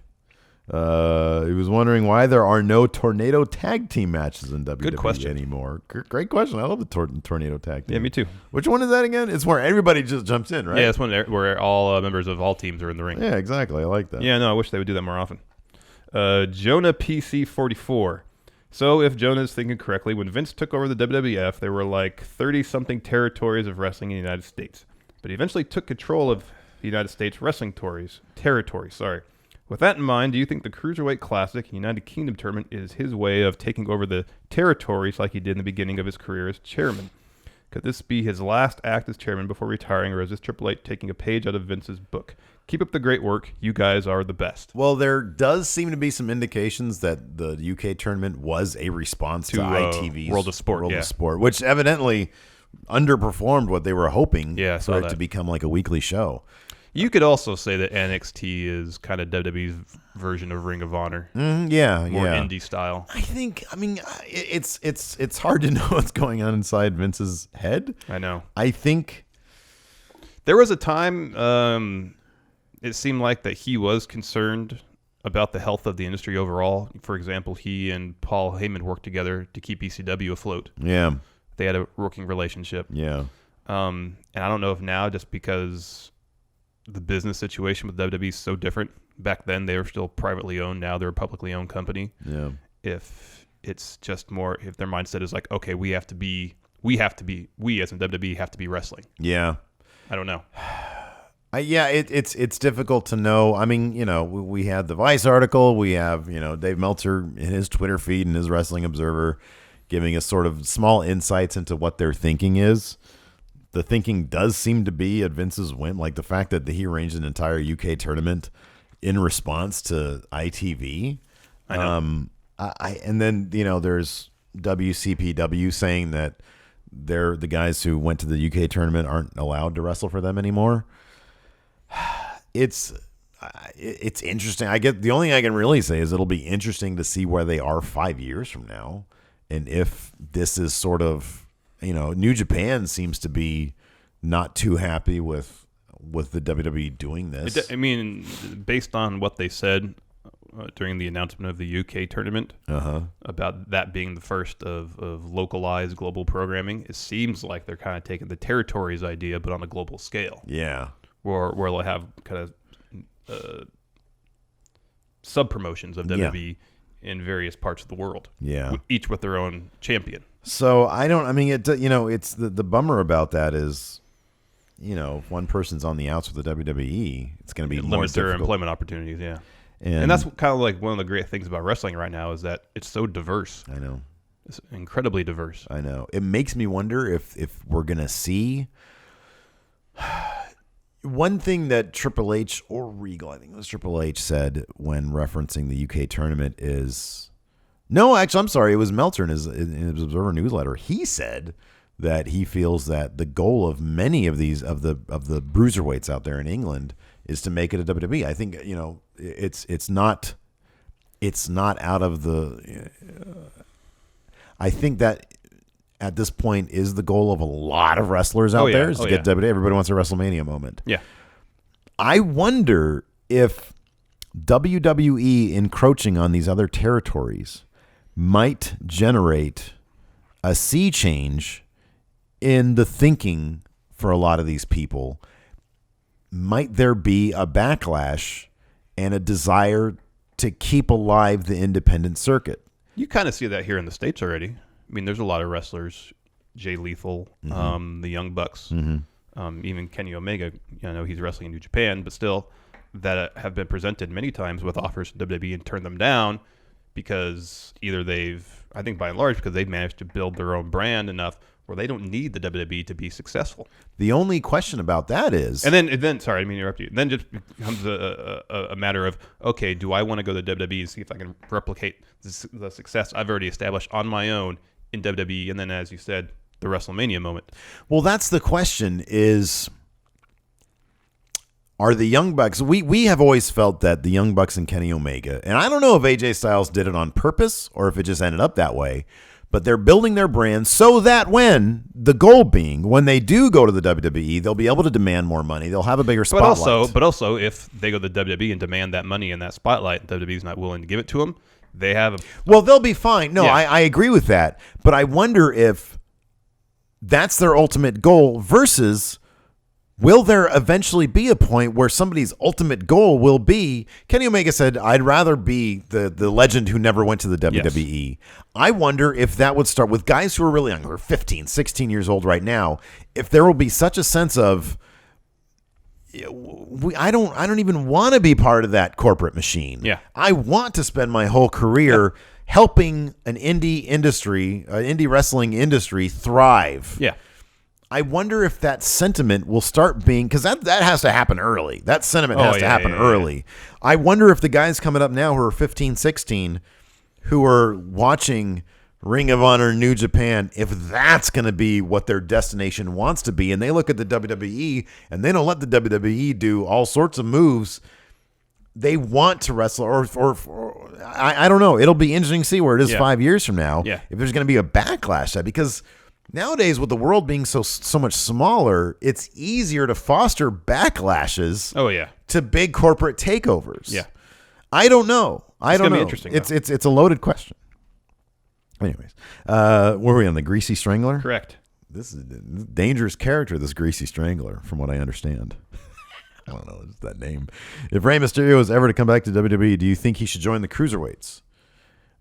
He was wondering why there are no Tornado tag team matches in WWE question. anymore. Great question. I love the Tornado tag team. Yeah, me too. Which one is that again? It's where everybody just jumps in, right? Yeah, it's where all members of all teams are in the ring. Yeah, exactly. I like that. Yeah, no, I wish they would do that more often. Jonah PC44. So, if Jonah is thinking correctly, when Vince took over the WWF, there were like 30-something territories of wrestling in the United States. But he eventually took control of the United States wrestling territory. With that in mind, do you think the Cruiserweight Classic United Kingdom tournament is his way of taking over the territories like he did in the beginning of his career as chairman? Could this be his last act as chairman before retiring, or is this Triple H taking a page out of Vince's book? Keep up the great work. You guys are the best. Well, there does seem to be some indications that the UK tournament was a response to ITV's World of Sport, which evidently underperformed what they were hoping saw for it that. to become like a weekly show. You could also say that NXT is kind of WWE's version of Ring of Honor. More indie style. I mean, it's hard to know what's going on inside Vince's head. I know. I think There was a time it seemed like that he was concerned about the health of the industry overall. For example, he and Paul Heyman worked together to keep ECW afloat. Yeah. They had a working relationship. Yeah. And I don't know if now, just because the business situation with WWE is so different. Back then, they were still privately owned. Now they're a publicly owned company. Yeah. If it's just more, if their mindset is like, okay, we as in WWE have to be wrestling. Yeah. I don't know. It's difficult to know. I mean, we had the Vice article. We have, Dave Meltzer in his Twitter feed and his Wrestling Observer giving us sort of small insights into what their thinking is. The thinking does seem to be at Vince's whim, like the fact that he arranged an entire UK tournament in response to ITV. I know. And then, there's WCPW saying that the guys who went to the UK tournament aren't allowed to wrestle for them anymore. It's interesting. The only thing I can really say is it'll be interesting to see where they are 5 years from now, and if this is sort of, New Japan seems to be not too happy with the WWE doing this. I mean, based on what they said during the announcement of the UK tournament about that being the first of localized global programming, it seems like they're kind of taking the territories idea, but on a global scale. Yeah. Where they'll have kind of sub promotions of WWE in various parts of the world. Yeah, each with their own champion. So it's the bummer about that is, if one person's on the outs with the WWE, it's going to be more limits their difficult. employment opportunities. Yeah, and that's kind of like one of the great things about wrestling right now is that it's so diverse. I know, it's incredibly diverse. I know. It makes me wonder if we're going to see One thing that Triple H or Regal, I think it was Triple H, said when referencing the UK tournament is, no, actually, I'm sorry, it was Meltzer in his Observer newsletter. He said that he feels that the goal of many of these of the bruiserweights out there in England is to make it a WWE. I think it's not out of the. I think that at this point is the goal of a lot of wrestlers out there is to get WWE. Everybody wants a WrestleMania moment. Yeah. I wonder if WWE encroaching on these other territories might generate a sea change in the thinking for a lot of these people. Might there be a backlash and a desire to keep alive the independent circuit? You kind of see that here in the States already. I mean, there's a lot of wrestlers, Jay Lethal, the Young Bucks, even Kenny Omega. I know he's wrestling in New Japan, but still, that have been presented many times with offers to WWE and turned them down because either I think by and large, because they've managed to build their own brand enough where they don't need the WWE to be successful. The only question about that is, and then sorry, I didn't mean to interrupt you. Then just becomes a matter of, okay, do I want to go to WWE and see if I can replicate the success I've already established on my own in WWE, and then, as you said, the WrestleMania moment. Well, that's the question is, are the Young Bucks, we have always felt that the Young Bucks and Kenny Omega, and I don't know if AJ Styles did it on purpose or if it just ended up that way, but they're building their brand so that when they do go to the WWE, they'll be able to demand more money. They'll have a bigger spotlight. But also, if they go to the WWE and demand that money and that spotlight, WWE's not willing to give it to them, they have well, they'll be fine. No, yeah. I agree with that. But I wonder if that's their ultimate goal versus will there eventually be a point where somebody's ultimate goal will be, Kenny Omega said, I'd rather be the legend who never went to the WWE. Yes. I wonder if that would start with guys who are really young, who are 15, 16 years old right now, if there will be such a sense of, I don't even want to be part of that corporate machine. Yeah. I want to spend my whole career helping an indie wrestling industry thrive. Yeah. I wonder if that sentiment will start being, because that has to happen early. That sentiment has to happen early. Yeah. I wonder if the guys coming up now who are 15, 16, who are watching Ring of Honor, New Japan, if that's going to be what their destination wants to be, and they look at the WWE and they don't let the WWE do all sorts of moves, they want to wrestle, or I don't know. It'll be interesting to see where it is 5 years from now. Yeah. If there's going to be a backlash to that, because nowadays with the world being so much smaller, it's easier to foster backlashes. To big corporate takeovers. Yeah. I don't know. I don't know. Be interesting. It's a loaded question. Anyways, where were we on the Greasy Strangler? Correct. This is a dangerous character, this Greasy Strangler, from what I understand. I don't know, just that name. If Rey Mysterio is ever to come back to WWE, do you think he should join the cruiserweights?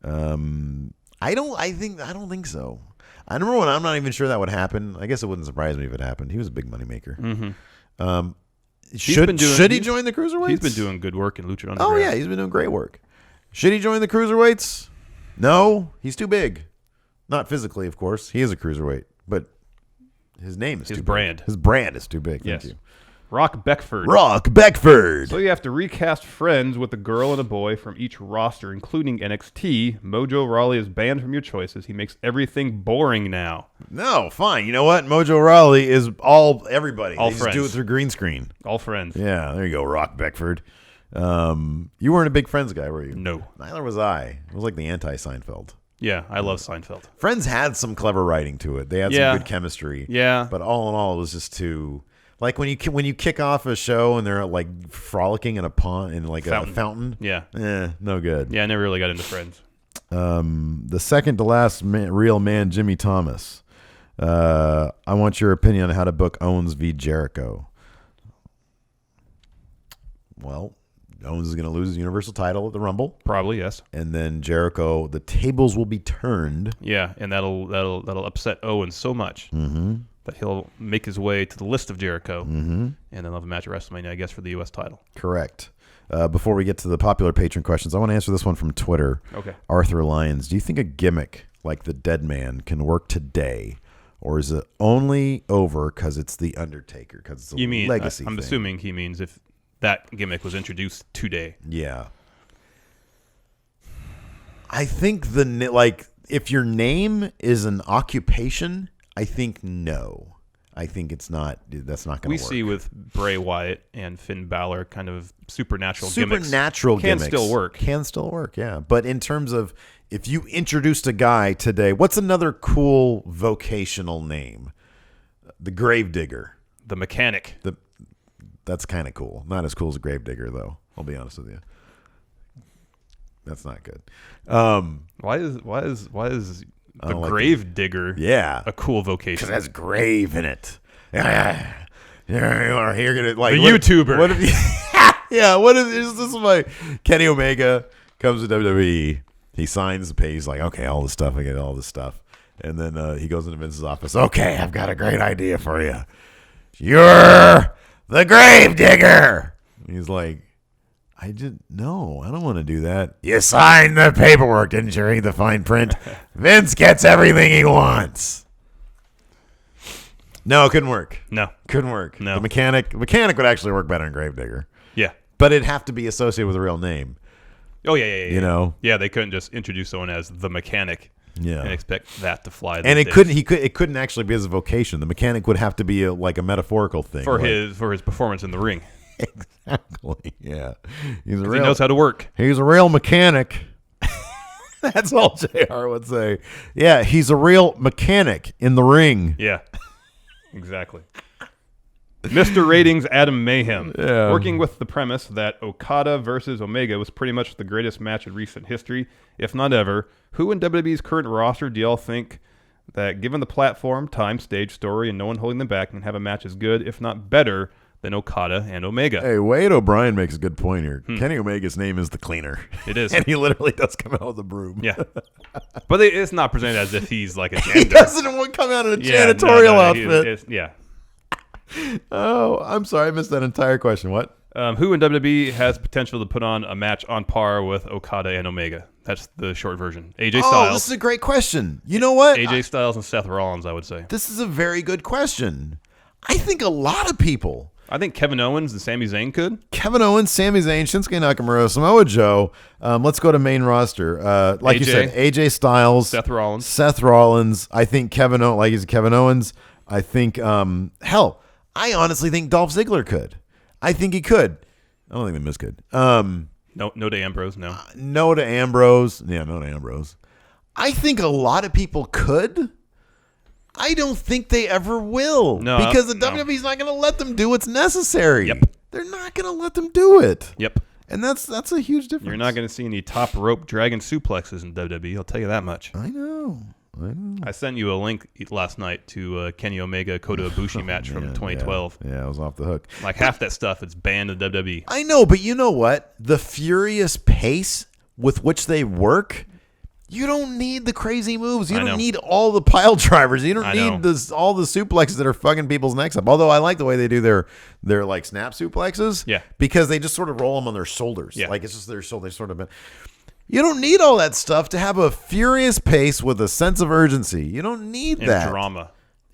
I don't think so. I number one, I'm not even sure that would happen. I guess it wouldn't surprise me if it happened. He was a big moneymaker. Mm-hmm. Should he join the cruiserweights? He's been doing good work in Lucha Underground. Oh yeah, he's been doing great work. Should he join the cruiserweights? No, he's too big. Not physically, of course. He is a cruiserweight, but his name is too brand. Big. His brand is too big. Yes. Thank you. Rock Beckford. So you have to recast friends with a girl and a boy from each roster, including NXT. Mojo Rawley is banned from your choices. He makes everything boring now. No, fine. You know what? Mojo Rawley is everybody. All friends. Just do it through green screen. All friends. Yeah, there you go, Rock Beckford. You weren't a big Friends guy, were you? No. Neither was I. It was like the anti-Seinfeld. Yeah, I love Seinfeld. Friends had some clever writing to it. They had some good chemistry. Yeah. But all in all, it was just too... Like when you kick off a show and they're like frolicking in a pond in like a fountain. Yeah. No good. Yeah, I never really got into Friends. The second to last real man, Jimmy Thomas. I want your opinion on how to book Owens v. Jericho. Well, Owens is going to lose his Universal title at the Rumble. Probably, yes. And then Jericho, the tables will be turned. Yeah, and that'll upset Owens so much. Mm-hmm. That he'll make his way to the list of Jericho, mm-hmm. and then they'll have a match at WrestleMania, I guess, for the U.S. title. Correct. Before we get to the popular patron questions, I want to answer this one from Twitter. Okay. Arthur Lyons, do you think a gimmick like the Dead Man can work today, or is it only over because it's the Undertaker? Because it's a You mean legacy. I'm thing. assuming he means if that gimmick was introduced today. Yeah. I think if your name is an occupation, I think no. I think it's not. That's not going to work. We see with Bray Wyatt and Finn Balor kind of supernatural gimmicks can still work. Can still work, yeah. But in terms of if you introduced a guy today, what's another cool vocational name? The Gravedigger. The Mechanic. That's kind of cool. Not as cool as a Gravedigger, though. I'll be honest with you. That's not good. Why is the Grave Digger a cool vocation? Because it has grave in it. Yeah. You're gonna like the YouTuber. What if yeah? What if this is my Kenny Omega comes to WWE? He signs the page. He's like, okay, all this stuff. I get all this stuff, and then he goes into Vince's office. Okay, I've got a great idea for you. You're the Grave Digger. He's like, I don't want to do that. You signed the paperwork, didn't you? Read the fine print. Vince gets everything he wants. No, it couldn't work. No. Couldn't work. No. The mechanic would actually work better than Gravedigger. Yeah. But it'd have to be associated with a real name. Oh, yeah. You know? Yeah, they couldn't just introduce someone as the Mechanic and expect that to fly. And it couldn't actually be his vocation. The mechanic would have to be a metaphorical thing. For his performance in the ring. Exactly. Yeah. He knows how to work. He's a real mechanic. That's all JR would say. Yeah, he's a real mechanic in the ring. Yeah. Exactly. Mr. Ratings Adam Mayhem. Yeah. Working with the premise that Okada versus Omega was pretty much the greatest match in recent history, if not ever. Who in WWE's current roster do y'all think that, given the platform, time, stage, story, and no one holding them back, can have a match as good, if not better, than Okada and Omega? Hey, Wade O'Brien makes a good point here. Kenny Omega's name is the Cleaner. It is. And he literally does come out with a broom. Yeah. But it's not presented as if he's like a janitor. He doesn't come out in a janitorial outfit. Yeah. Oh, I'm sorry. I missed that entire question. What? Who in WWE has potential to put on a match on par with Okada and Omega? That's the short version. AJ Styles. Oh, this is a great question. You know what? AJ Styles and Seth Rollins, I would say. This is a very good question. I think a lot of people. I think Kevin Owens and Sami Zayn could. Kevin Owens, Sami Zayn, Shinsuke Nakamura, Samoa Joe. Let's go to main roster. Like you said, AJ Styles, Seth Rollins. I think Kevin Owens. I think hell, I honestly think Dolph Ziggler could. I think he could. I don't think The Miz could. No to Ambrose. No. No to Ambrose. Yeah, no to Ambrose. I think a lot of people could. I don't think they ever will. No, because the WWE's not going to let them do what's necessary. Yep. They're not going to let them do it. Yep. And that's a huge difference. You're not going to see any top rope dragon suplexes in WWE. I'll tell you that much. I know. I sent you a link last night to Kenny Omega Kota Ibushi match from 2012. Yeah, I was off the hook. Like half that stuff, it's banned in WWE. I know, but you know what? The furious pace with which they work. You don't need the crazy moves. You don't need all the pile drivers. You don't need all the suplexes that are fucking people's necks up. Although I like the way they do their like snap suplexes. Yeah. Because they just sort of roll them on their shoulders. Yeah. Like it's just their shoulder. Sort of. You don't need all that stuff to have a furious pace with a sense of urgency. You don't need that.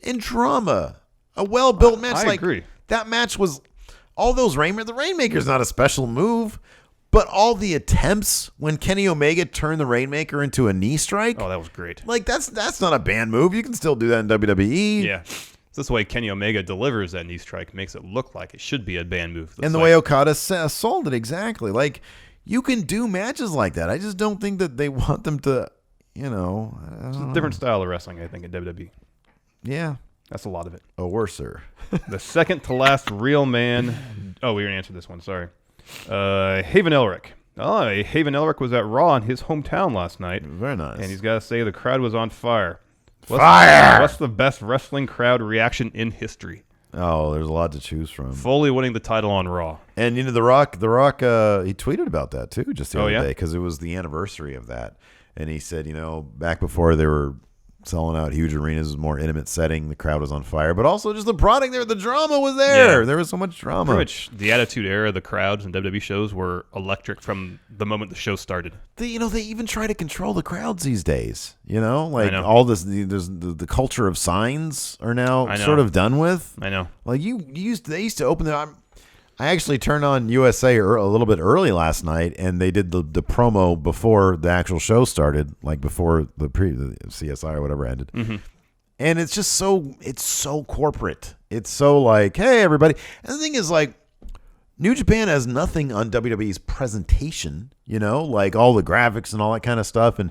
In drama. A well-built match. I agree. That match was all those Rainmakers. The Rainmaker's not a special move. But all the attempts when Kenny Omega turned the Rainmaker into a knee strike. Oh, that was great. Like, that's not a banned move. You can still do that in WWE. Yeah. This way Kenny Omega delivers that knee strike makes it look like it should be a banned move. And the way Okada sold it, exactly. Like, you can do matches like that. I just don't think that they want them to, it's a different style of wrestling, I think, in WWE. Yeah. That's a lot of it. Oh, worse, sir. The second to last real man. Oh, we already answered this one. Sorry. Haven Elric. Haven Elric was at Raw in his hometown last night. Very nice. And he's got to say the crowd was on fire. Fire! What's the best wrestling crowd reaction in history? Oh, there's a lot to choose from. Foley winning the title on Raw. And, The Rock, he tweeted about that, too, just the other day, because it was the anniversary of that. And he said, back before they were selling out huge arenas, was a more intimate setting. The crowd was on fire, but also just the product there. The drama was there. Yeah. There was so much drama. Pretty much the Attitude Era, the crowds and WWE shows were electric from the moment the show started. They even try to control the crowds these days. Like know. all this, the culture of signs are now sort of done with. I know. Like they used to open the. I actually turned on USA a little bit early last night, and they did the promo before the actual show started, like before the CSI or whatever ended. Mm-hmm. And it's just it's so corporate. It's so like, hey, everybody. And the thing is, like, New Japan has nothing on WWE's presentation, like all the graphics and all that kind of stuff, and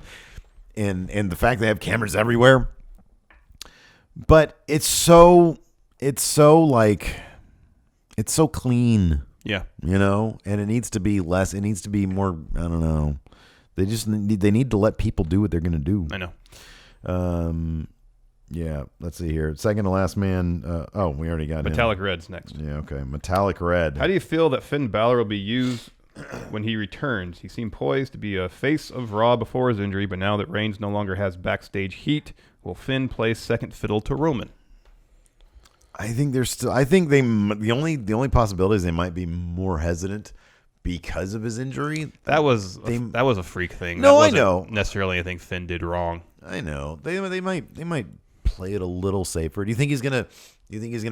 the fact they have cameras everywhere. But it's so like. It's so clean. Yeah. And it needs to be less. It needs to be more, I don't know. They need to let people do what they're going to do. I know. Yeah, let's see here. Second to last man. We already got Metallic him. Red's next. Yeah, okay. Metallic Red. How do you feel that Finn Balor will be used when he returns? He seemed poised to be a face of Raw before his injury, but now that Reigns no longer has backstage heat, will Finn play second fiddle to Roman? I think the only possibility is they might be more hesitant because of his injury. That was a freak thing. No, that I wasn't know. necessarily anything Finn did wrong. I know. They might play it a little safer. Do you think he's gonna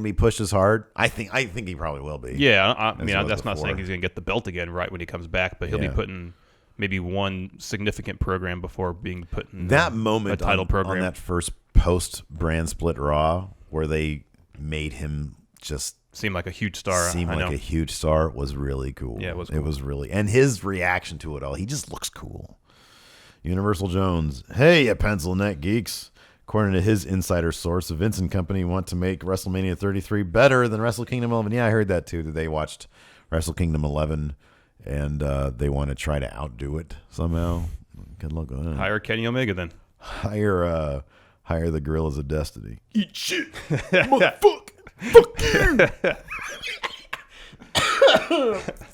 be pushed as hard? I think he probably will be. Yeah, I mean he was that's not before. saying he's gonna get the belt again right when he comes back, but he'll be put in maybe one significant program before being put in that moment a title program. on that first post brand split Raw where they made him just seem like a huge star. a huge star was really cool. Yeah, it was cool. It was really, and his reaction to it all, he just looks cool. Universal Jones, hey, you pencil neck geeks. According to his insider source, the Vince and company want to make WrestleMania 33 better than Wrestle Kingdom 11. Yeah, I heard that too, that they watched Wrestle Kingdom 11 and they want to try to outdo it somehow. Good luck on that. Hire Kenny Omega then. Hire the Gorillas of Destiny. Eat shit, motherfucker. Fuck you.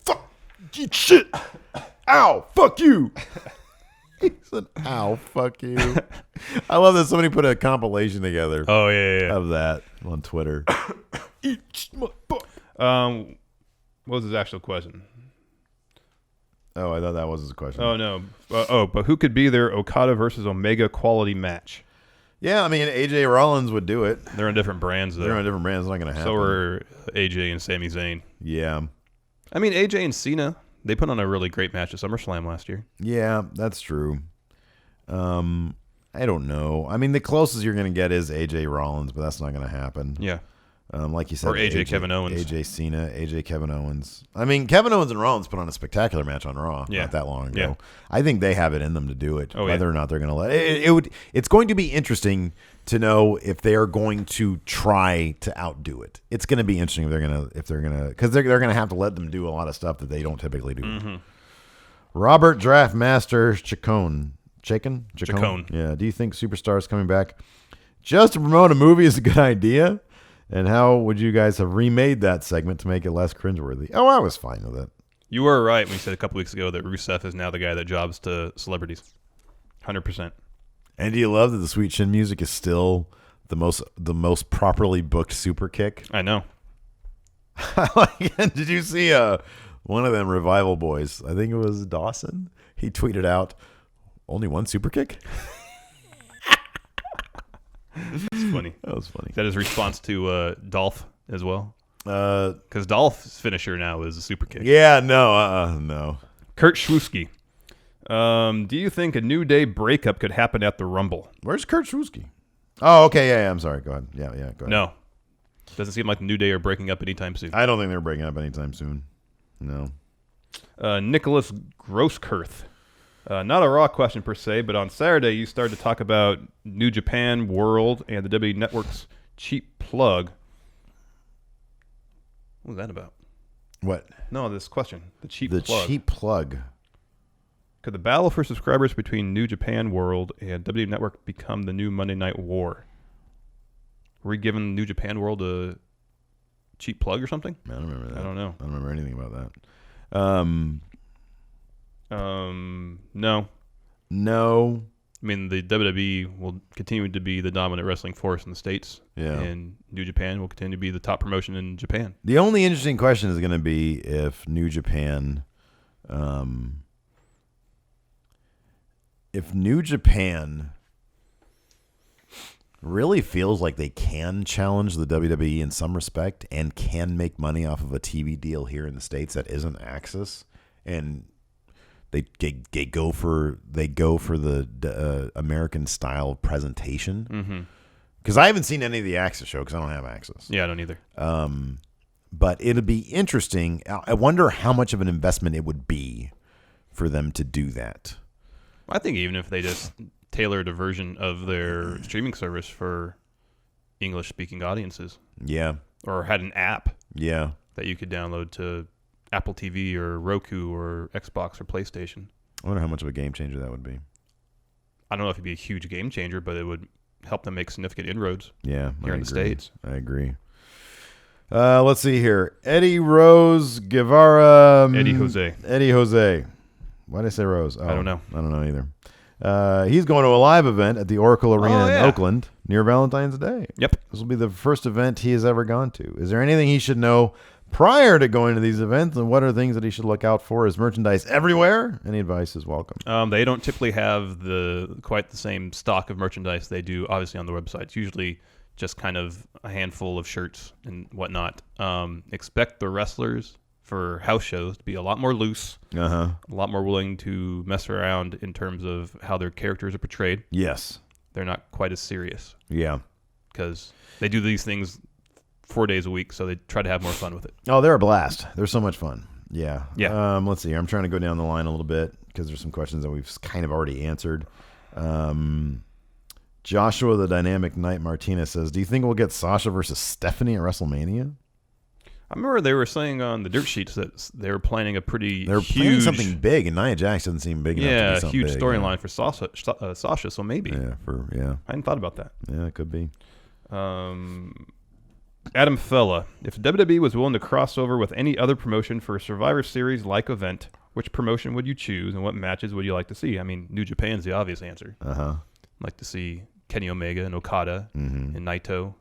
Fuck. Eat shit. Ow. Fuck you. He said, ow. Fuck you. I love that somebody put a compilation together. Oh yeah. Of that on Twitter. Eat shit, motherfucker. What was his actual question? Oh, I thought that was his question. Oh no. But who could be their Okada versus Omega quality match? Yeah, I mean, AJ Rollins would do it. They're on different brands, though. They're on different brands. It's not going to happen. So are AJ and Sami Zayn. Yeah. I mean, AJ and Cena, they put on a really great match at SummerSlam last year. Yeah, that's true. I don't know. I mean, the closest you're going to get is AJ Rollins, but that's not going to happen. Yeah. Like you said, or AJ Kevin Owens. AJ Cena, AJ Kevin Owens. I mean, Kevin Owens and Rollins put on a spectacular match on Raw not that long ago. Yeah. I think they have it in them to do it. Oh, whether or not they're going to let it. It's going to be interesting to know if they are going to try to outdo it. It's going to be interesting if they're going to because they're going to have to let them do a lot of stuff that they don't typically do. Mm-hmm. Robert Draftmaster Chacon. Yeah. Do you think Superstars coming back just to promote a movie is a good idea? And how would you guys have remade that segment to make it less cringeworthy? Oh, I was fine with it. You were right when you said a couple weeks ago that Rusev is now the guy that jobs to celebrities. 100%. And do you love that the Sweet Chin music is still the most properly booked super kick? I know. Did you see one of them Revival boys? I think it was Dawson. He tweeted out, "Only one super kick." It's funny. That was funny. Is that his response to Dolph as well? Uh, Because Dolph's finisher now is a super kick. Yeah, no. Kurt Schwuski. Do you think a New Day breakup could happen at the Rumble? Where's Kurt Schwuski? Oh, okay. Yeah, I'm sorry. Go ahead. Yeah, go ahead. No. Doesn't seem like the New Day are breaking up anytime soon. I don't think they're breaking up anytime soon. No. Nicholas Grosskirth. Not a Raw question per se, but on Saturday you started to talk about New Japan World and the WWE Network's cheap plug. What was that about? What? No, this question. The cheap The plug. cheap plug. Could the battle for subscribers between New Japan World and WWE Network become the new Monday Night War? Were we giving New Japan World a cheap plug or something? I don't remember that. I don't know. I don't remember anything about that. No. No. I mean, the WWE will continue to be the dominant wrestling force in the States. Yeah. And New Japan will continue to be the top promotion in Japan. The only interesting question is going to be if New Japan, really feels like they can challenge the WWE in some respect and can make money off of a TV deal here in the States that isn't Access, and they go for the American style presentation. Mm-hmm. Because I haven't seen any of the Access show because I don't have Access. Yeah, I don't either. But it'll be interesting. I wonder how much of an investment it would be for them to do that. I think even if they just tailored a version of their streaming service for English-speaking audiences. Yeah. Or had an app. Yeah. That you could download to Apple TV or Roku or Xbox or PlayStation. I wonder how much of a game changer that would be. I don't know if it'd be a huge game changer, but it would help them make significant inroads. Yeah, here in the States. I agree. Let's see here. Eddie Rose Guevara. Eddie Jose. Eddie Jose. Why did I say Rose? Oh, I don't know. I don't know either. He's going to a live event at the Oracle Arena in Oakland near Valentine's Day. Yep. This will be the first event he has ever gone to. Is there anything he should know prior to going to these events, and what are things that he should look out for? Is merchandise everywhere? Any advice is welcome. They don't typically have quite the same stock of merchandise they do, obviously, on the website. It's usually just kind of a handful of shirts and whatnot. Expect the wrestlers for house shows to be a lot more loose, a lot more willing to mess around in terms of how their characters are portrayed. Yes. They're not quite as serious. Yeah. Because they do these things 4 days a week, so they try to have more fun with it. Oh, they're a blast. They're so much fun. Yeah. Yeah. Let's see here. I'm trying to go down the line a little bit because there's some questions that we've kind of already answered. Joshua the Dynamic Knight Martinez says, do you think we'll get Sasha versus Stephanie at WrestleMania? I remember they were saying on the dirt sheets that they were planning a pretty They're planning huge, something big, and Nia Jax doesn't seem big enough to be something huge big, storyline for Sasha, so maybe. Yeah, I hadn't thought about that. Yeah, it could be. Adam Fella, if WWE was willing to cross over with any other promotion for a Survivor Series-like event, which promotion would you choose, and what matches would you like to see? I mean, New Japan's the obvious answer. Uh-huh. I'd like to see Kenny Omega and Okada and Naito,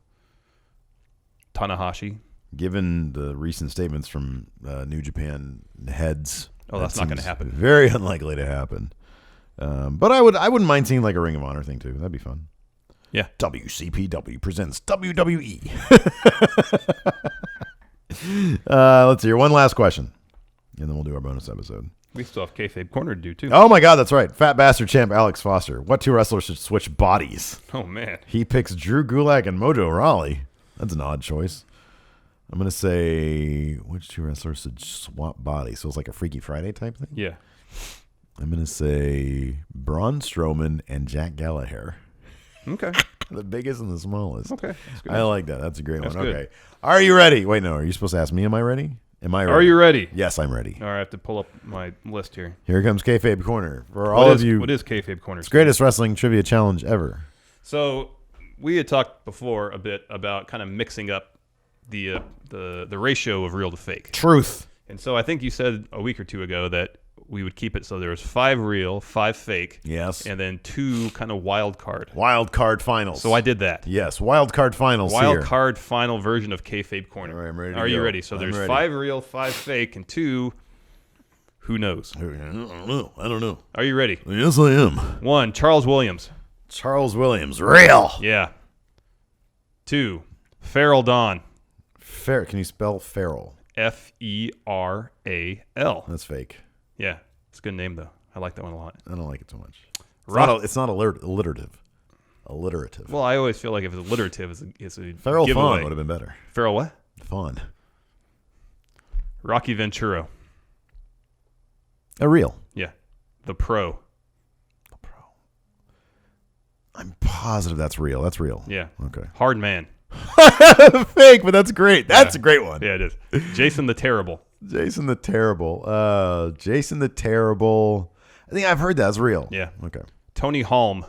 Tanahashi. Given the recent statements from New Japan heads, that's not going to happen. Very unlikely to happen. But I wouldn't mind seeing like a Ring of Honor thing too. That'd be fun. Yeah. WCPW presents WWE. Let's see here. One last question, and then we'll do our bonus episode. We still have Kayfabe Corner to do too. Oh my God, that's right. Fat bastard champ Alex Foster. What two wrestlers should switch bodies? Oh man. He picks Drew Gulak and Mojo Rawley. That's an odd choice. I'm going to say which two wrestlers should swap bodies. So it's like a Freaky Friday type thing? Yeah. I'm going to say Braun Strowman and Jack Gallagher. Okay. The biggest and the smallest. Okay. I like that. That's a great one. Good. Okay. Are you ready? Wait, no. Are you supposed to ask me, am I ready? Am I ready? Are you ready? Yes, I'm ready. All right, I have to pull up my list here. Here comes Kayfabe Corner. For all of you. What is Kayfabe Corner? It's the greatest wrestling trivia challenge ever. So we had talked before a bit about kind of mixing up the ratio of real to fake. Truth. And so I think you said a week or two ago that we would keep it so there was 5 real, 5 fake. Yes. And then 2 kind of wild card. Wild card finals. So I did that. Yes, wild card finals. Wild card final version of Kayfabe Corner. All right, I'm ready to Are go. you ready? So I'm there's ready. 5 real, 5 fake, and 2 who knows. I don't know. Are you ready? Yes, I am. 1, Charles Williams. Charles Williams. Real. Yeah. 2, Farrell Dawn. Can you spell feral? Feral. That's fake. Yeah, it's a good name though. I like that one a lot. I don't like it so much. It's not alliterative. Alliterative. Well, I always feel like if it's alliterative, it's a Feral giveaway. Fawn would have been better. Feral what? Fawn. Rocky Ventura. A real. Yeah, the Pro. I'm positive that's real. That's real. Yeah. Okay. Hard Man. Fake, but that's great. That's a great one. Yeah, it is. Jason the Terrible. Jason the Terrible. Jason the Terrible. I think I've heard that's real. Yeah. Okay. Tony Halm.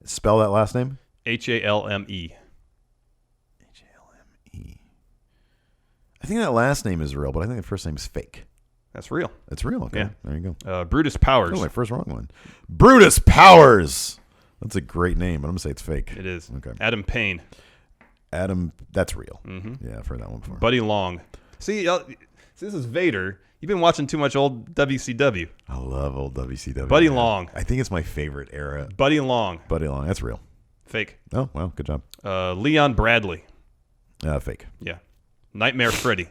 Spell that last name. Halme. Halme. I think that last name is real, but I think the first name is fake. That's real. It's real. Okay. Yeah. There you go. Brutus Powers. Oh, my first wrong one. Brutus Powers. That's a great name, but I'm going to say it's fake. It is. Okay. Adam Payne. Adam, that's real. Mm-hmm. Yeah, I've heard that one before. Buddy Long. See, this is Vader. You've been watching too much old WCW. I love old WCW. Buddy man. Long. I think it's my favorite era. Buddy Long. Buddy Long. That's real. Fake. Oh, well, good job. Leon Bradley. Fake. Yeah. Nightmare Freddy.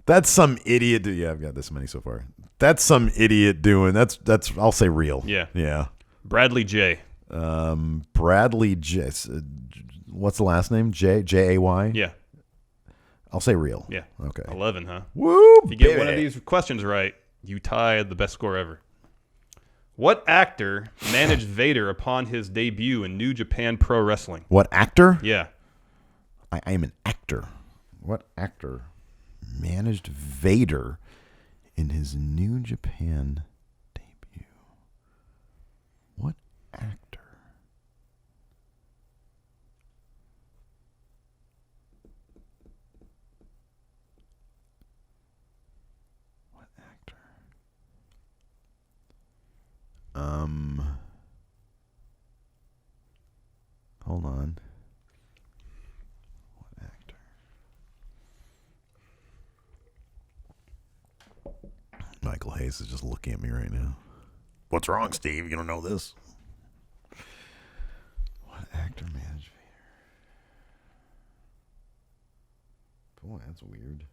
That's some idiot. Yeah, I've got this many so far. That's some idiot doing. That's. I'll say real. Yeah. Yeah. Bradley J. Bradley J. What's the last name? Jay? Yeah. I'll say real. Yeah. Okay. 11, huh? Woo! If you get one of these questions right, you tie the best score ever. What actor managed Vader upon his debut in New Japan Pro Wrestling? What actor? Yeah. I am an actor. What actor managed Vader in his New Japan debut? What actor? What actor? Hold on. What actor? Michael Hayes is just looking at me right now. What's wrong, Steve? You don't know this? What actor managed Vader? Boy, that's weird.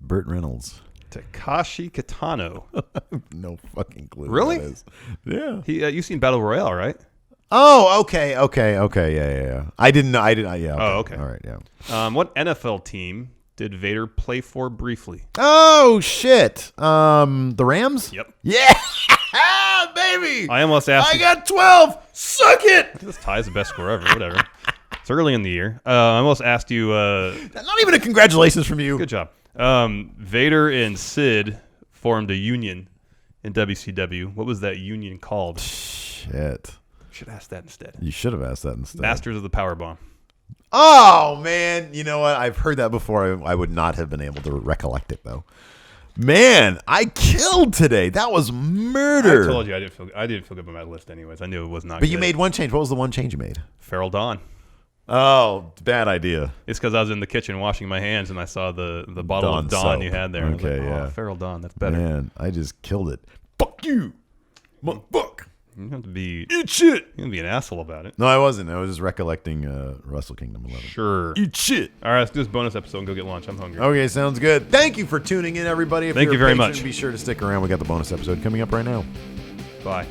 Burt Reynolds. Takashi Kitano. No fucking clue. who Really? that is. Yeah. You've seen Battle Royale, right? Oh, okay. Yeah. I didn't know. Yeah. Oh, okay. All right. Yeah. What NFL team did Vader play for briefly? Oh shit. The Rams. Yep. Yeah, baby. I almost asked. I got 12. Suck it. This ties the best score ever. Whatever. It's early in the year. I almost asked you. Not even a congratulations from you. Good job. Vader and Sid formed a union in WCW. What was that union called? Shit. Should ask that instead. You should have asked that instead. Masters of the Powerbomb. Oh man, you know what? I've heard that before. I would not have been able to recollect it though. Man, I killed today. That was murder. I told you I didn't feel good about my list anyways. I knew it was not But good. you made one change. What was the one change you made? Feral Dawn. Oh, bad idea. It's because I was in the kitchen washing my hands and I saw the bottle of Dawn soap. you had there. And Okay, I was like, yeah. Feral Dawn, that's better. Man, I just killed it. Fuck you, motherfucker. You have to be Eat shit. you have to be an asshole about it. No, I wasn't. I was just recollecting Wrestle Kingdom 11. Sure. Eat shit. All right, let's do this bonus episode and go get lunch. I'm hungry. Okay, sounds good. Thank you for tuning in, everybody. If Thank you're you a very patron, much. Be sure to stick around. We got the bonus episode coming up right now. Bye.